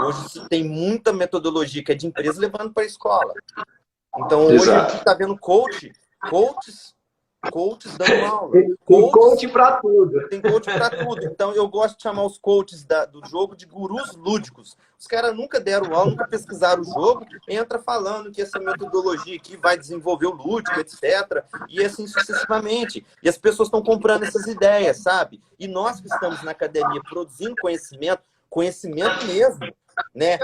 Hoje tem muita metodologia que é de empresa levando para a escola. Então, hoje a gente está vendo coaches dando aula. Tem coach para tudo. Tem coach para tudo. Então, eu gosto de chamar os coaches do jogo de gurus lúdicos. Os caras nunca deram aula, nunca pesquisaram o jogo, entra falando que essa metodologia aqui vai desenvolver o lúdico, etc. E assim sucessivamente. E as pessoas estão comprando essas ideias, sabe? E nós que estamos na academia produzindo conhecimento mesmo, né?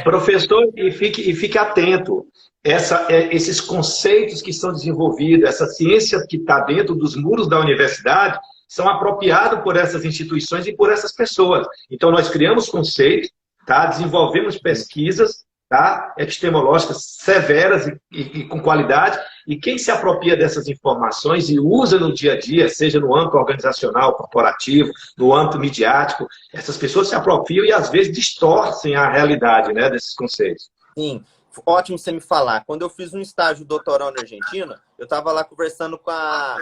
Professor, e fique atento. Esses conceitos que são desenvolvidos, essa ciência que está dentro dos muros da universidade, são apropriados por essas instituições e por essas pessoas. Então, nós criamos conceitos, tá? Desenvolvemos pesquisas, tá? Epistemológicas severas e com qualidade, e quem se apropria dessas informações e usa no dia a dia, seja no âmbito organizacional, corporativo, no âmbito midiático, essas pessoas se apropriam e, às vezes, distorcem a realidade, né, desses conceitos. Sim. Ótimo você me falar. Quando eu fiz um estágio doutoral na Argentina, eu estava lá conversando com a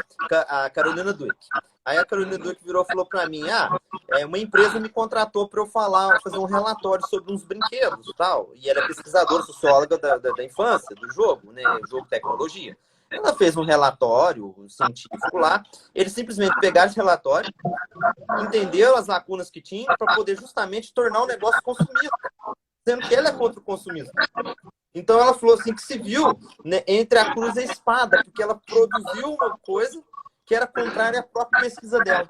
Carolina Duque. Aí a Carolina Duque virou e falou para mim, uma empresa me contratou para eu fazer um relatório sobre uns brinquedos e tal. E ela é pesquisadora, socióloga da infância, do jogo, né? Jogo tecnologia. Ela fez um relatório científico lá. Eles simplesmente pegaram esse relatório, entenderam as lacunas que tinham para poder justamente tornar o negócio consumista. Sendo que ela é contra o consumismo. Então ela falou assim que se viu, né, entre a cruz e a espada, porque ela produziu uma coisa que era contrária à própria pesquisa dela.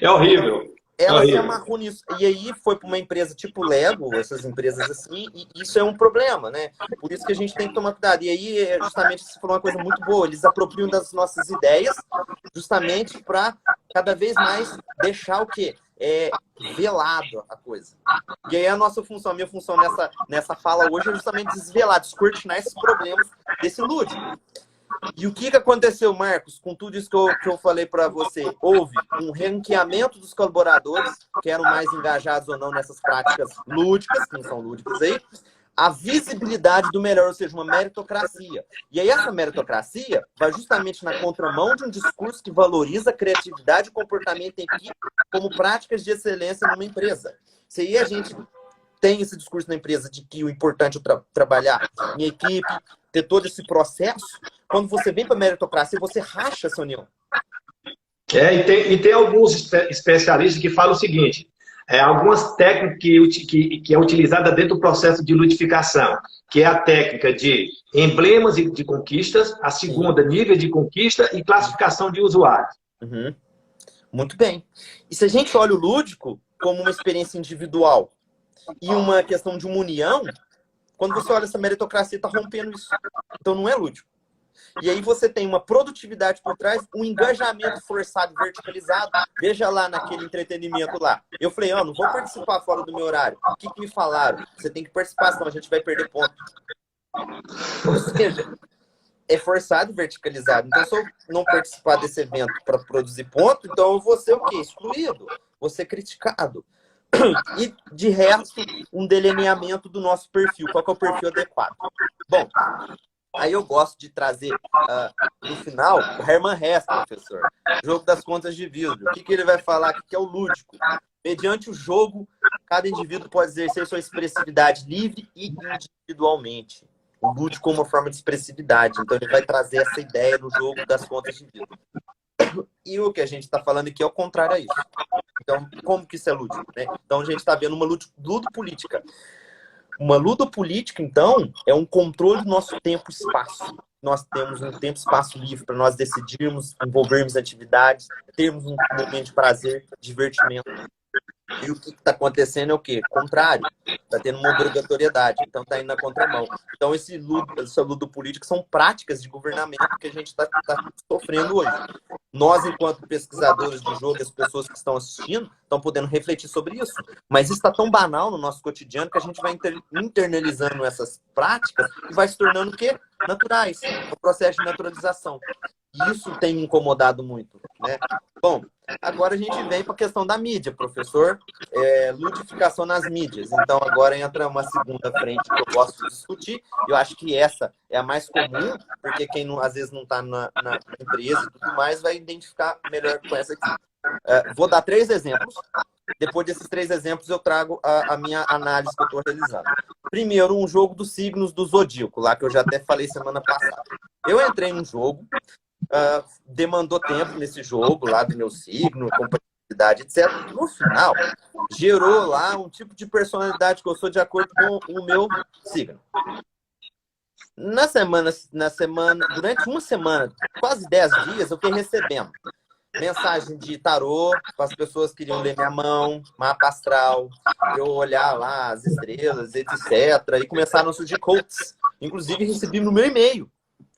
É horrível. Ela se amarrou nisso. E aí foi para uma empresa tipo Lego, essas empresas assim, e isso é um problema, né? Por isso que a gente tem que tomar cuidado. E aí, justamente, você falou uma coisa muito boa, eles apropriam das nossas ideias, justamente para cada vez mais deixar o quê? Velado a coisa. E aí a minha função nessa fala hoje é justamente desvelar, descortinar esses problemas desse lúdico. E o que aconteceu, Marcos, com tudo isso que eu falei para você? Houve um ranqueamento dos colaboradores, que eram mais engajados ou não nessas práticas lúdicas, que não são lúdicas aí, a visibilidade do melhor, ou seja, uma meritocracia. E aí essa meritocracia vai justamente na contramão de um discurso que valoriza a criatividade e o comportamento em equipe como práticas de excelência numa empresa. Se aí a gente tem esse discurso na empresa de que o importante é trabalhar em equipe, ter todo esse processo, quando você vem para a meritocracia, você racha essa união. E tem alguns especialistas que falam o seguinte, algumas técnicas que é utilizada dentro do processo de ludificação, que é a técnica de emblemas de conquistas, a segunda, nível de conquista e classificação de usuários. Uhum. Muito bem. E se a gente olha o lúdico como uma experiência individual e uma questão de uma união, quando você olha essa meritocracia, está rompendo isso. Então não é lúdico. E aí você tem uma produtividade por trás, um engajamento forçado, verticalizado. Veja lá naquele entretenimento lá. Eu falei, não vou participar fora do meu horário. O que me falaram? Você tem que participar, senão a gente vai perder ponto. Ou seja, é forçado e verticalizado. Então, se eu não participar desse evento para produzir ponto, então eu vou ser o quê? Excluído. Vou ser criticado. E, de resto, um delineamento do nosso perfil. Qual que é o perfil adequado? Bom, aí eu gosto de trazer, no final, o Hermann Hesse, professor. Jogo das contas de vidro. O que ele vai falar? O que é o lúdico? Mediante o jogo, cada indivíduo pode exercer sua expressividade livre e individualmente. o lúdico como uma forma de expressividade. Então, ele vai trazer essa ideia no jogo das contas de vida. E o que a gente está falando aqui é o contrário a isso. Então, como que isso é lúdico, né? Então, a gente está vendo uma ludopolítica. Uma ludopolítica, então, é um controle do nosso tempo e espaço. Nós temos um tempo e espaço livre para nós decidirmos, envolvermos atividades, termos um momento de prazer, divertimento. E o que está acontecendo é o quê? Contrário. Está tendo uma obrigatoriedade. Então, está indo na contramão. Então, essa ludopolítica são práticas de governamento que a gente está sofrendo hoje. Nós, enquanto pesquisadores de jogo, as pessoas que estão assistindo, estão podendo refletir sobre isso. Mas isso está tão banal no nosso cotidiano que a gente vai internalizando essas práticas e vai se tornando o quê? Naturais. O processo de naturalização. E isso tem me incomodado muito, né? Bom, agora a gente vem para a questão da mídia, professor. Ludificação nas mídias. Então, agora entra uma segunda frente que eu gosto de discutir. Eu acho que essa é a mais comum, porque quem não, às vezes não está na empresa e tudo mais vai identificar melhor com essa aqui. Vou dar 3 exemplos. Depois desses 3 exemplos, eu trago a minha análise que eu estou realizando. Primeiro, um jogo dos signos do Zodíaco, lá que eu já até falei semana passada. Eu entrei num jogo, demandou tempo nesse jogo lá do meu signo, compatibilidade, etc. No final, gerou lá um tipo de personalidade que eu sou de acordo com o meu signo. Durante uma semana, quase 10 dias, eu fiquei recebendo mensagem de tarô, as pessoas queriam ler minha mão, mapa astral, eu olhar lá as estrelas, etc. E começaram a surgir quotes. Inclusive, recebi no meu e-mail.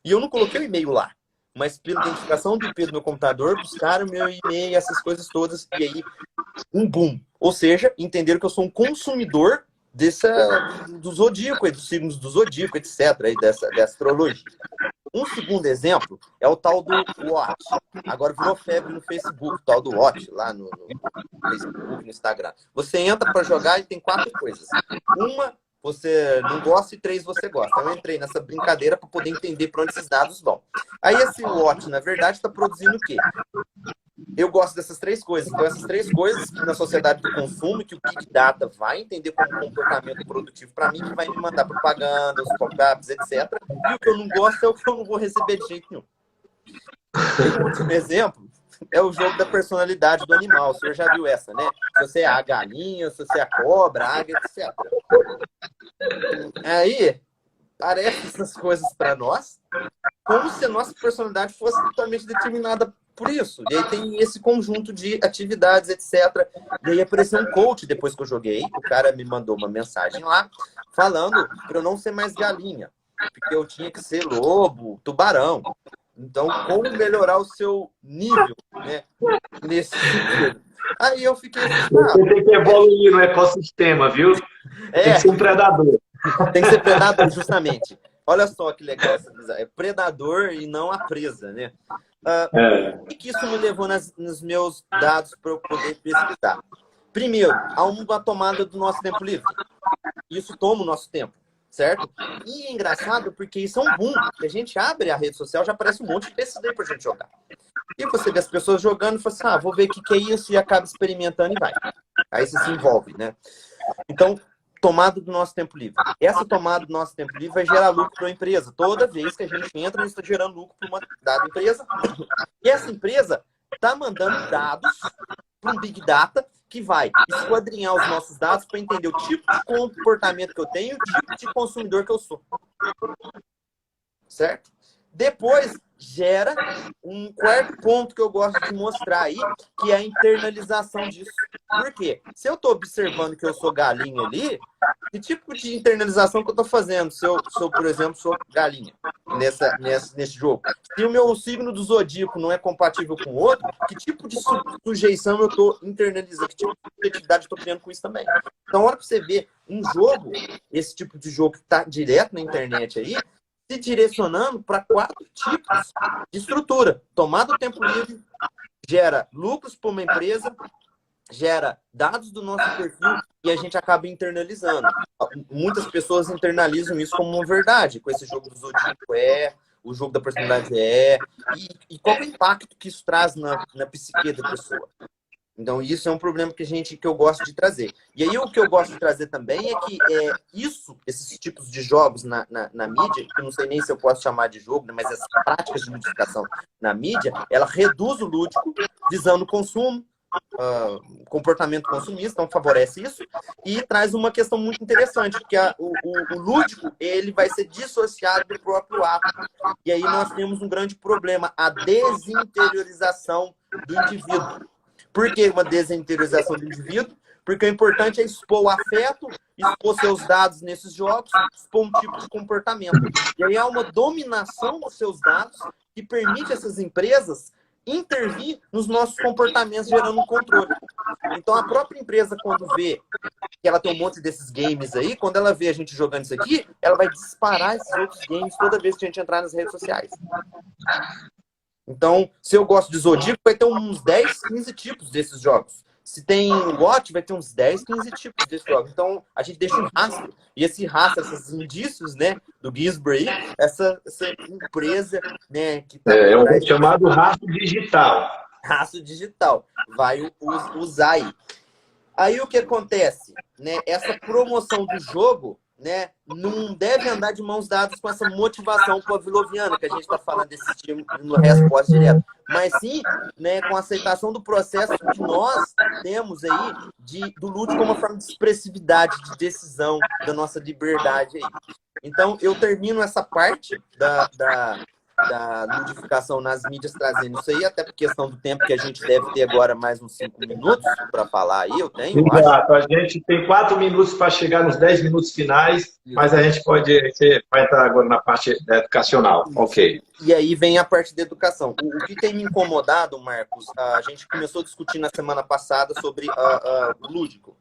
E eu não coloquei o e-mail lá. Mas pela identificação do IP do meu computador, buscaram meu e-mail, essas coisas todas. E aí, um boom. Ou seja, entenderam que eu sou um consumidor do zodíaco, dos signos do zodíaco, etc. Aí, dessa astrologia. Um segundo exemplo é o tal do Watch. Agora virou febre no Facebook, o tal do Watch, lá no Facebook, no Instagram. Você entra para jogar e tem 4 coisas. Uma, você não gosta, e 3, você gosta. Eu entrei nessa brincadeira para poder entender para onde esses dados vão. Aí esse Watch, na verdade, está produzindo o quê? Eu gosto dessas 3 coisas. Então, essas 3 coisas na sociedade do consumo, que o Big Data vai entender como comportamento produtivo para mim, que vai me mandar propaganda, os pop-ups, etc. E o que eu não gosto é o que eu não vou receber de jeito nenhum. E o último exemplo é o jogo da personalidade do animal. O senhor já viu essa, né? Se você é a galinha, se você é a cobra, a águia, etc. Aí, aparecem essas coisas para nós como se a nossa personalidade fosse totalmente determinada por isso. E aí tem esse conjunto de atividades, etc. E aí apareceu um coach depois que eu joguei. O cara me mandou uma mensagem lá falando para eu não ser mais galinha, porque eu tinha que ser lobo, tubarão. Então, como melhorar o seu nível, né, nesse sentido? Aí eu fiquei assustado. Você tem que evoluir no ecossistema, viu? Tem que ser um predador. Tem que ser predador, justamente. Olha só que legal essa visão. É predador e não a presa, né? O que isso me levou nos meus dados para eu poder pesquisar? Primeiro, há uma tomada do nosso tempo livre. Isso toma o nosso tempo, certo? E é engraçado porque isso é um boom. A gente abre a rede social, já aparece um monte desses daí pra gente jogar. E você vê as pessoas jogando e fala assim, vou ver o que é isso, e acaba experimentando e vai. Aí você se envolve, né? Então, tomada do nosso tempo livre. Essa tomada do nosso tempo livre vai gerar lucro para a empresa. Toda vez que a gente entra, a gente está gerando lucro para uma dada empresa. E essa empresa está mandando dados para um Big Data que vai esquadrinhar os nossos dados para entender o tipo de comportamento que eu tenho e o tipo de consumidor que eu sou. Certo? Depois gera um quarto ponto que eu gosto de mostrar aí, que é a internalização disso. Por quê? Se eu estou observando que eu sou galinha ali, que tipo de internalização que eu estou fazendo? Se eu, por exemplo, sou galinha nesse jogo. Se o meu signo do zodíaco não é compatível com o outro, que tipo de sujeição eu estou internalizando? Que tipo de atividade eu estou criando com isso também? Então, olha para você ver um jogo, esse tipo de jogo que está direto na internet aí, se direcionando para 4 tipos de estrutura. Tomada do tempo livre, gera lucros para uma empresa, gera dados do nosso perfil e a gente acaba internalizando. Muitas pessoas internalizam isso como uma verdade, com esse jogo do Zodíaco o jogo da personalidade e qual é o impacto que isso traz na psique da pessoa. Então, isso é um problema que eu gosto de trazer. E aí, o que eu gosto de trazer também é que esses tipos de jogos na mídia, que eu não sei nem se eu posso chamar de jogo, né, mas essas práticas de ludificação na mídia, ela reduz o lúdico, visando o consumo, comportamento consumista, então favorece isso, e traz uma questão muito interessante, que o lúdico ele vai ser dissociado do próprio ato. E aí nós temos um grande problema, a desinteriorização do indivíduo. Por que uma desinteriorização do indivíduo? Porque o importante é expor o afeto, expor seus dados nesses jogos, expor um tipo de comportamento. E aí há uma dominação dos seus dados que permite essas empresas intervir nos nossos comportamentos, gerando um controle. Então, a própria empresa, quando vê que ela tem um monte desses games aí, quando ela vê a gente jogando isso aqui, ela vai disparar esses outros games toda vez que a gente entrar nas redes sociais. Então, se eu gosto de Zodíaco, vai ter uns 10, 15 tipos desses jogos. Se tem Watch, vai ter uns 10, 15 tipos desses jogos. Então, a gente deixa um rastro. E esse rastro, esses indícios, né, do Gizbury, essa empresa, né, que tá um chamado rastro digital. Rastro digital. Vai usar aí. Aí o que acontece? Né, essa promoção do jogo, né, não deve andar de mãos dadas com essa motivação pavloviana que a gente está falando desse estímulo no resposta direta, mas sim, né, com a aceitação do processo que nós temos aí do lúdico como uma forma de expressividade, de decisão da nossa liberdade aí. Então, eu termino essa parte da ludificação nas mídias trazendo isso aí, até por questão do tempo que a gente deve ter agora mais uns 5 minutos para falar aí, eu tenho, eu acho. A gente tem 4 minutos para chegar nos 10 minutos finais, mas a gente vai entrar agora na parte educacional. Ok. E aí vem a parte da educação. O que tem me incomodado, Marcos, a gente começou a discutir na semana passada sobre lúdico,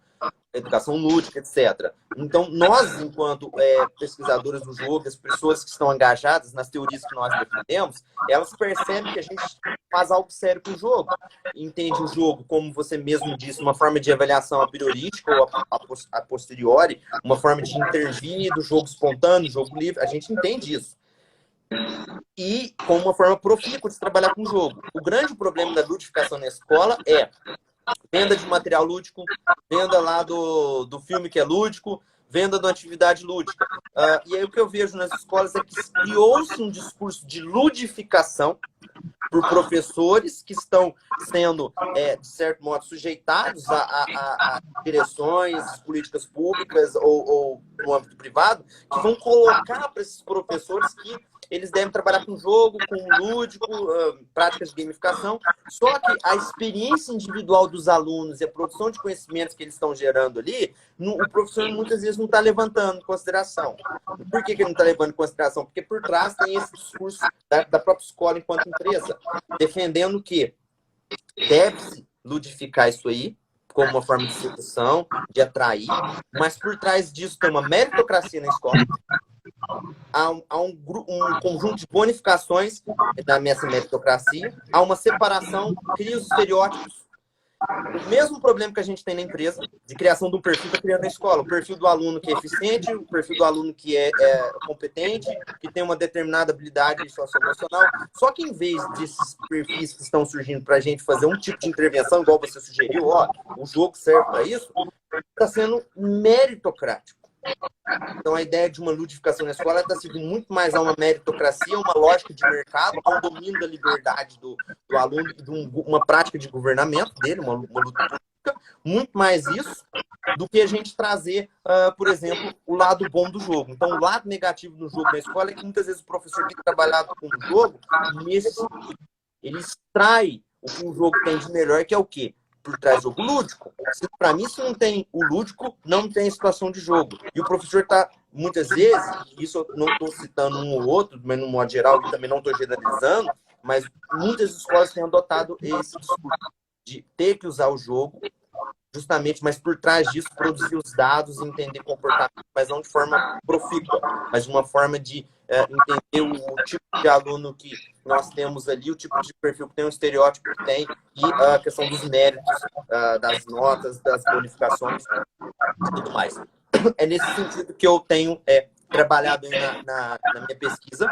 educação lúdica, etc. Então, nós, enquanto pesquisadores do jogo, as pessoas que estão engajadas nas teorias que nós defendemos, elas percebem que a gente faz algo sério com o jogo. Entende o jogo, como você mesmo disse, uma forma de avaliação a priorística ou a posteriori, uma forma de intervir do jogo espontâneo, jogo livre. A gente entende isso. E como uma forma profícua de trabalhar com o jogo. O grande problema da ludificação na escola é venda de material lúdico, venda lá do filme que é lúdico, venda da atividade lúdica. E aí o que eu vejo nas escolas é que criou-se um discurso de ludificação por professores que estão sendo, de certo modo, sujeitados a direções, políticas públicas ou no âmbito privado, que vão colocar para esses professores que eles devem trabalhar com jogo, com lúdico, práticas de gamificação. Só que a experiência individual dos alunos e a produção de conhecimentos que eles estão gerando ali, o professor muitas vezes não está levantando em consideração. Por que ele não está levando em consideração? Porque por trás tem esse discurso da própria escola enquanto empresa, defendendo que deve-se ludificar isso aí, como uma forma de sedução, de atrair, mas por trás disso tem uma meritocracia na escola, há um conjunto de bonificações da minha meritocracia, há uma separação, cria os estereótipos. O mesmo problema que a gente tem na empresa, de criação de um perfil para criar na escola. O perfil do aluno que é eficiente, o perfil do aluno que é competente, que tem uma determinada habilidade socioemocional. Só que em vez desses perfis que estão surgindo para a gente fazer um tipo de intervenção, igual você sugeriu, o jogo serve para isso, está sendo meritocrático. Então, a ideia de uma ludificação na escola está seguindo muito mais a uma meritocracia, uma lógica de mercado, a um domínio da liberdade do aluno, de uma prática de governamento dele, uma luta pública, muito mais isso do que a gente trazer, por exemplo, o lado bom do jogo. Então, o lado negativo do jogo na escola é que muitas vezes o professor tem trabalhado com o jogo nesse sentido. Ele extrai o que o jogo tem de melhor, que é o quê? Por trás do jogo lúdico. Para mim, se não tem o lúdico, não tem situação de jogo. E o professor está, muitas vezes, isso eu não estou citando um ou outro, mas no modo geral, e também não estou generalizando, mas muitas escolas têm adotado esse discurso de ter que usar o jogo, justamente, mas por trás disso, produzir os dados, entender comportamento, mas não de forma profícua, mas de uma forma de entender o tipo de aluno que nós temos ali, o tipo de perfil que tem, o estereótipo que tem, e a questão dos méritos, das notas, das bonificações e tudo mais. É nesse sentido que eu tenho trabalhado aí na minha pesquisa.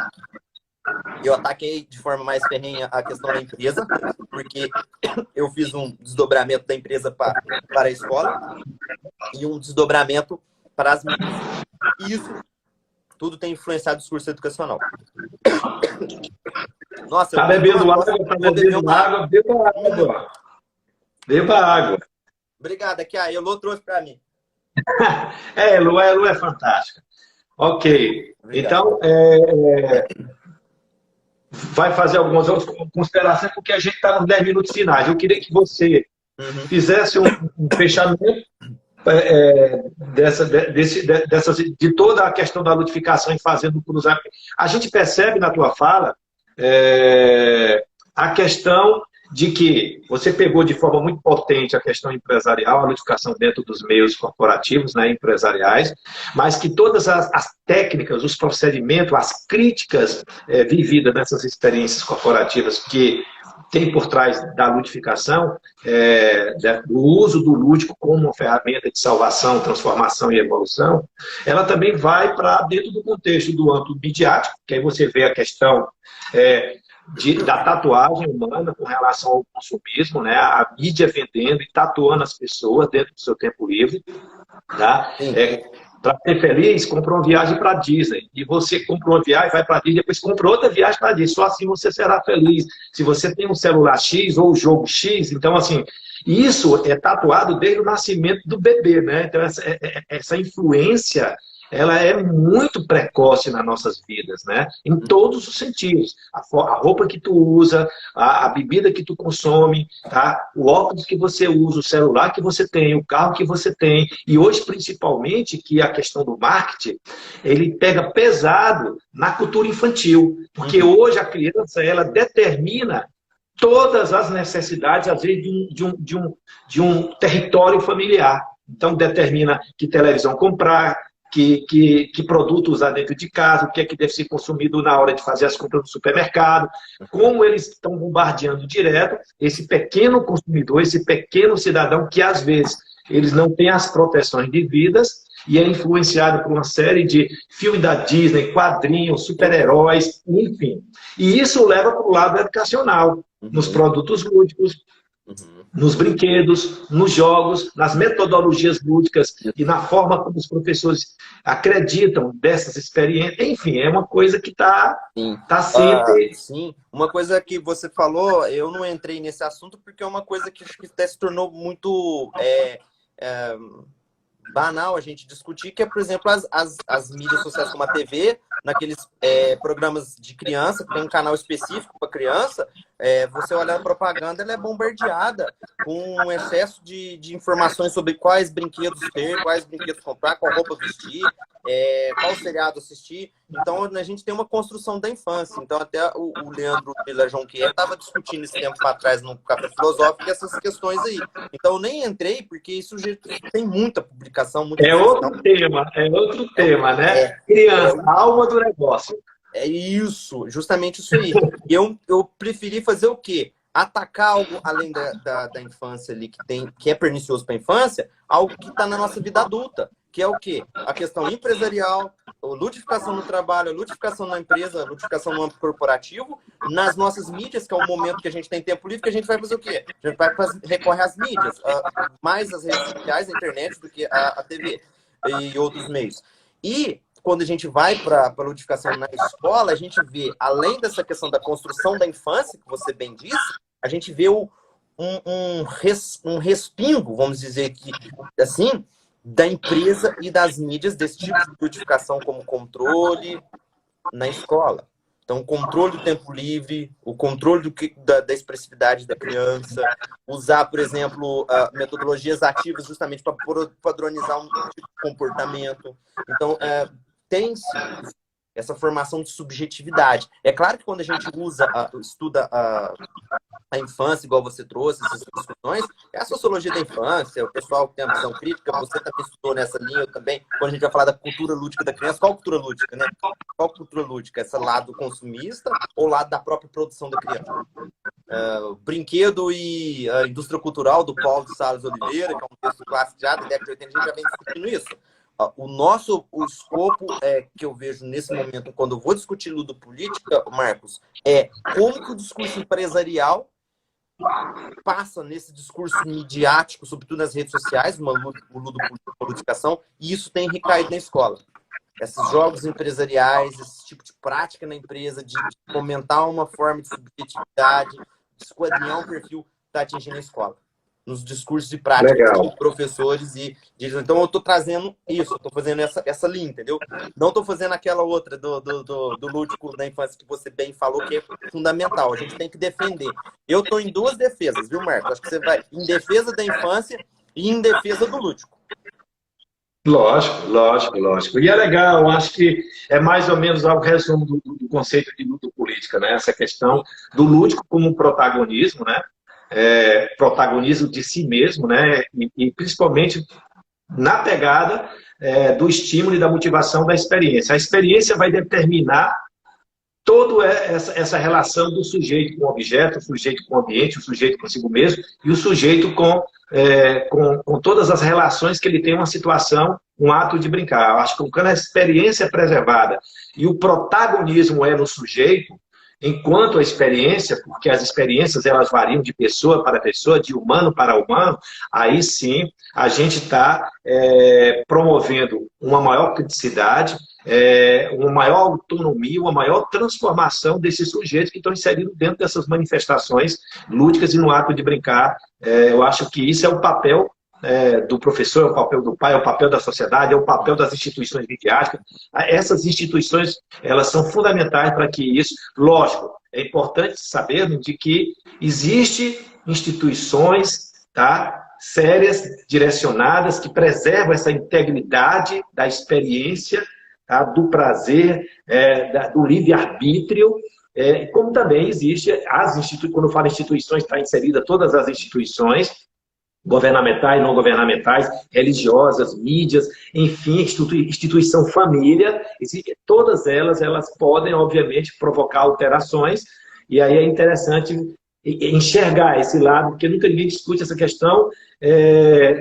Eu ataquei de forma mais ferrenha a questão da empresa, porque eu fiz um desdobramento da empresa para a escola e um desdobramento para as mídias. E isso tudo tem influenciado o discurso educacional. Nossa, Tá bebendo água, tá bebendo água, beba água. Beba água. Obrigado, aqui a Elô trouxe para mim. Elu é fantástica. Ok. Obrigado. Então, vai fazer algumas outras considerações, porque a gente está nos 10 minutos finais. Eu queria que você fizesse um fechamento de toda a questão da ludificação e fazendo cruzamento. A gente percebe na tua fala a questão de que você pegou de forma muito potente a questão empresarial, a ludificação dentro dos meios corporativos, né, empresariais, mas que todas as técnicas, os procedimentos, as críticas vividas nessas experiências corporativas que tem por trás da ludificação, do uso do lúdico como uma ferramenta de salvação, transformação e evolução, ela também vai para dentro do contexto do âmbito midiático, que aí você vê a questão da tatuagem humana com relação ao consumismo, né? A mídia vendendo e tatuando as pessoas dentro do seu tempo livre. Tá? Para ser feliz, comprou uma viagem para Disney. E você comprou uma viagem, vai para Disney, depois comprou outra viagem para Disney. Só assim você será feliz. Se você tem um celular X ou o jogo X, então assim, isso é tatuado desde o nascimento do bebê, né? Então essa influência, ela é muito precoce nas nossas vidas, né? Em todos os sentidos. A roupa que tu usa, a bebida que tu consome, tá? O óculos que você usa, o celular que você tem, o carro que você tem. E hoje, principalmente, que a questão do marketing, ele pega pesado na cultura infantil. Porque hoje a criança, ela determina todas as necessidades, às vezes, de um território familiar. Então, determina que televisão comprar, que produto usar dentro de casa, o que é que deve ser consumido na hora de fazer as compras no supermercado, como eles estão bombardeando direto esse pequeno consumidor, esse pequeno cidadão que, às vezes, eles não têm as proteções devidas e é influenciado por uma série de filmes da Disney, quadrinhos, super-heróis, enfim. E isso leva para o lado educacional, nos produtos lúdicos, nos brinquedos, nos jogos, nas metodologias lúdicas e na forma como os professores acreditam dessas experiências. Enfim, é uma coisa que está sempre... Sim, uma coisa que você falou, eu não entrei nesse assunto porque é uma coisa que acho que até se tornou muito banal a gente discutir, que é, por exemplo, as mídias sociais como a TV, naqueles programas de criança, que tem um canal específico para criança, você olha a propaganda, ela é bombardeada com um excesso de informações sobre quais brinquedos ter, quais brinquedos comprar, qual roupa vestir, qual seriado assistir. Então, a gente tem uma construção da infância. Então, até o Leandro Miller Jonquier estava discutindo esse tempo para trás no Café Filosófico essas questões aí. Então, eu nem entrei, porque isso já tem muita publicação. outro tema, né? Criança, a alma do negócio. É isso, justamente isso aí. E eu preferi fazer o quê? Atacar algo além da infância ali, que é pernicioso para a infância, algo que está na nossa vida adulta, que é o quê? A questão empresarial, a ludificação no trabalho, a ludificação na empresa, a ludificação no âmbito corporativo, nas nossas mídias, que é o momento que a gente tem tempo livre, que a gente vai fazer o quê? A gente vai recorrer às mídias, mais as redes sociais, a internet, do que a TV e outros meios. E quando a gente vai para a ludificação na escola, a gente vê, além dessa questão da construção da infância, que você bem disse, a gente vê um respingo, vamos dizer que assim, da empresa e das mídias desse tipo de ludificação como controle na escola. Então, o controle do tempo livre, o controle da expressividade da criança, usar, por exemplo, metodologias ativas justamente para padronizar um tipo de comportamento. Então, tem-se essa formação de subjetividade. É claro que quando a gente estuda a infância, igual você trouxe, essas discussões, é a sociologia da infância, o pessoal que tem a visão crítica, você também estudou nessa linha, eu também, quando a gente vai falar da cultura lúdica da criança, qual cultura lúdica, né? Qual cultura lúdica? Essa lado consumista ou lado da própria produção da criança? O Brinquedo e a Indústria Cultural, do Paulo de Salles Oliveira, que é um texto clássico já da década de 80, a gente já vem discutindo isso. o escopo que eu vejo nesse momento, quando eu vou discutir ludopolítica, Marcos, é como que o discurso empresarial passa nesse discurso midiático, sobretudo nas redes sociais, o ludopolítica, e isso tem recaído na escola. Esses jogos empresariais, esse tipo de prática na empresa, de fomentar uma forma de subjetividade, de esquadrinhar um perfil, está atingindo a escola. Nos discursos de prática de professores e de... Então, eu estou trazendo isso, eu estou fazendo essa linha, entendeu? Não estou fazendo aquela outra do lúdico da infância que você bem falou, que é fundamental. A gente tem que defender. Eu estou em duas defesas, viu, Marcos? Acho que você vai em defesa da infância e em defesa do lúdico. Lógico, lógico, lógico. E é legal, eu acho que é mais ou menos o resumo do conceito de ludopolítica, né? Essa questão do lúdico como protagonismo, né? Protagonismo de si mesmo, né? E principalmente na pegada do estímulo e da motivação da experiência. A experiência vai determinar toda essa relação do sujeito com o objeto, o sujeito com o ambiente, o sujeito consigo mesmo e o sujeito com todas as relações que ele tem uma situação, um ato de brincar. Eu acho que quando a experiência é preservada e o protagonismo é no sujeito, enquanto a experiência, porque as experiências elas variam de pessoa para pessoa, de humano para humano, aí sim a gente está promovendo uma maior criticidade, uma maior autonomia, uma maior transformação desses sujeitos que estão inseridos dentro dessas manifestações lúdicas e no ato de brincar. Eu acho que isso é o papel do professor, é o papel do pai, é o papel da sociedade, é o papel das instituições midiáticas. Essas instituições, elas são fundamentais para que isso... Lógico, é importante sabermos de que existem instituições, tá, sérias, direcionadas, que preservam essa integridade da experiência, tá, do prazer, do livre-arbítrio, como também existe quando eu falo instituições, está inserida todas as instituições, governamentais, não governamentais, religiosas, mídias, enfim, instituição família, todas elas podem, obviamente, provocar alterações, e aí é interessante enxergar esse lado, porque nunca ninguém discute essa questão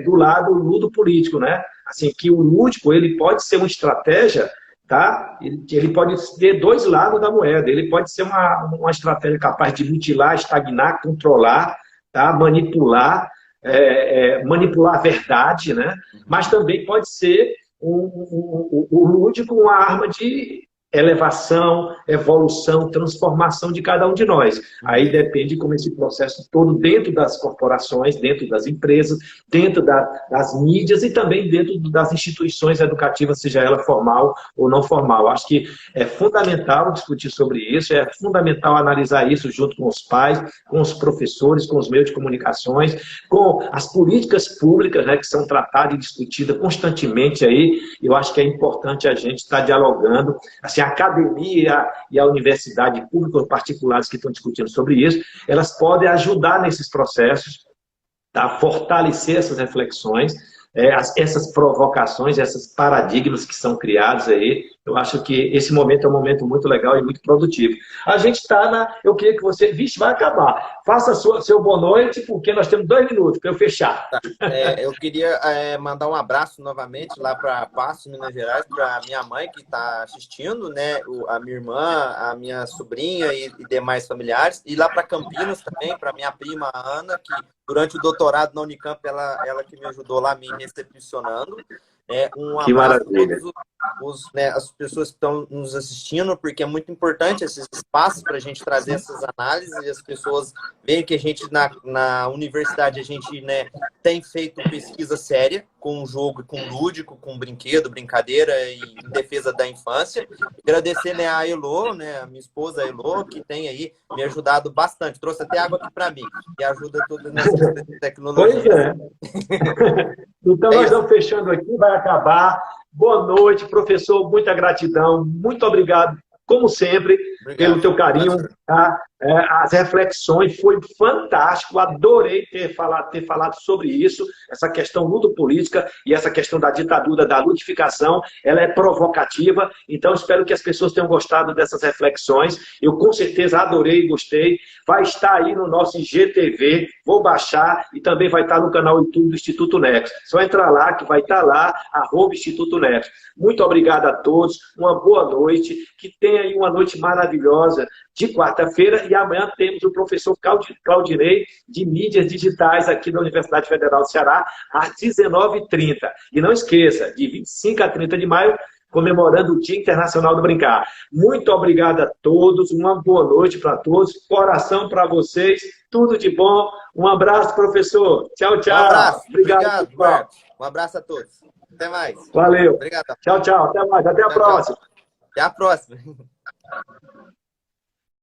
do lado ludopolítico, né? Assim, que o lúdico, ele pode ser uma estratégia, tá? Ele pode ter dois lados da moeda, ele pode ser uma estratégia capaz de mutilar, estagnar, controlar, tá? Manipular a verdade, né? Mas também pode ser o lúdico uma arma de elevação, evolução, transformação de cada um de nós. Aí depende como esse processo todo dentro das corporações, dentro das empresas, dentro das mídias e também dentro das instituições educativas, seja ela formal ou não formal. Acho que é fundamental discutir sobre isso, é fundamental analisar isso junto com os pais, com os professores, com os meios de comunicações, com as políticas públicas, né, que são tratadas e discutidas constantemente aí. Eu acho que é importante a gente estar dialogando, assim, a academia e a universidade pública ou particulares que estão discutindo sobre isso, elas podem ajudar nesses processos, tá? Fortalecer essas reflexões, essas provocações, esses paradigmas que são criados aí. Eu acho que esse momento é um momento muito legal e muito produtivo. A gente está eu queria que você... Vixe, vai acabar. Faça seu boa noite, porque nós temos 2 minutos para eu fechar. Tá. Eu queria mandar um abraço novamente lá para Passo, Minas Gerais, para minha mãe que está assistindo, né? A minha irmã, a minha sobrinha e demais familiares. E lá para Campinas também, para minha prima Ana, que durante o doutorado na Unicamp, ela que me ajudou lá me recepcionando. Um abraço a todos as pessoas que estão nos assistindo, porque é muito importante esses espaços para a gente trazer essas análises e as pessoas veem que a gente, na universidade, a gente, né, tem feito pesquisa séria com o jogo, com o lúdico, com o brinquedo, brincadeira e em defesa da infância. Agradecer, né, a Elô, né, a minha esposa a Elô, que tem aí me ajudado bastante. Trouxe até água aqui para mim, e ajuda todas nessas tecnologias. Pois é. Então, nós estamos fechando aqui, vai acabar. Boa noite, professor, muita gratidão, muito obrigado, como sempre, pelo teu carinho, tá? as reflexões, foi fantástico, adorei ter falado sobre isso, essa questão ludopolítica e essa questão da ditadura, da ludificação, ela é provocativa, então espero que as pessoas tenham gostado dessas reflexões, eu com certeza adorei, gostei, vai estar aí no nosso IGTV, vou baixar e também vai estar no canal YouTube do Instituto Nexo, só entrar lá que vai estar lá, @Instituto Nexo. Muito obrigado a todos, uma boa noite, que tenha aí uma noite maravilhosa de quarta-feira, e amanhã temos o professor Claudinei, de mídias digitais, aqui da Universidade Federal do Ceará, às 19h30. E não esqueça, de 25 a 30 de maio, comemorando o Dia Internacional do Brincar. Muito obrigado a todos, uma boa noite para todos, coração para vocês, tudo de bom. Um abraço, professor. Tchau, tchau. Um abraço. Obrigado, Marcos. Um abraço a todos. Até mais. Valeu. Obrigado. Tchau, tchau. Até mais. Até a próxima. Até a próxima.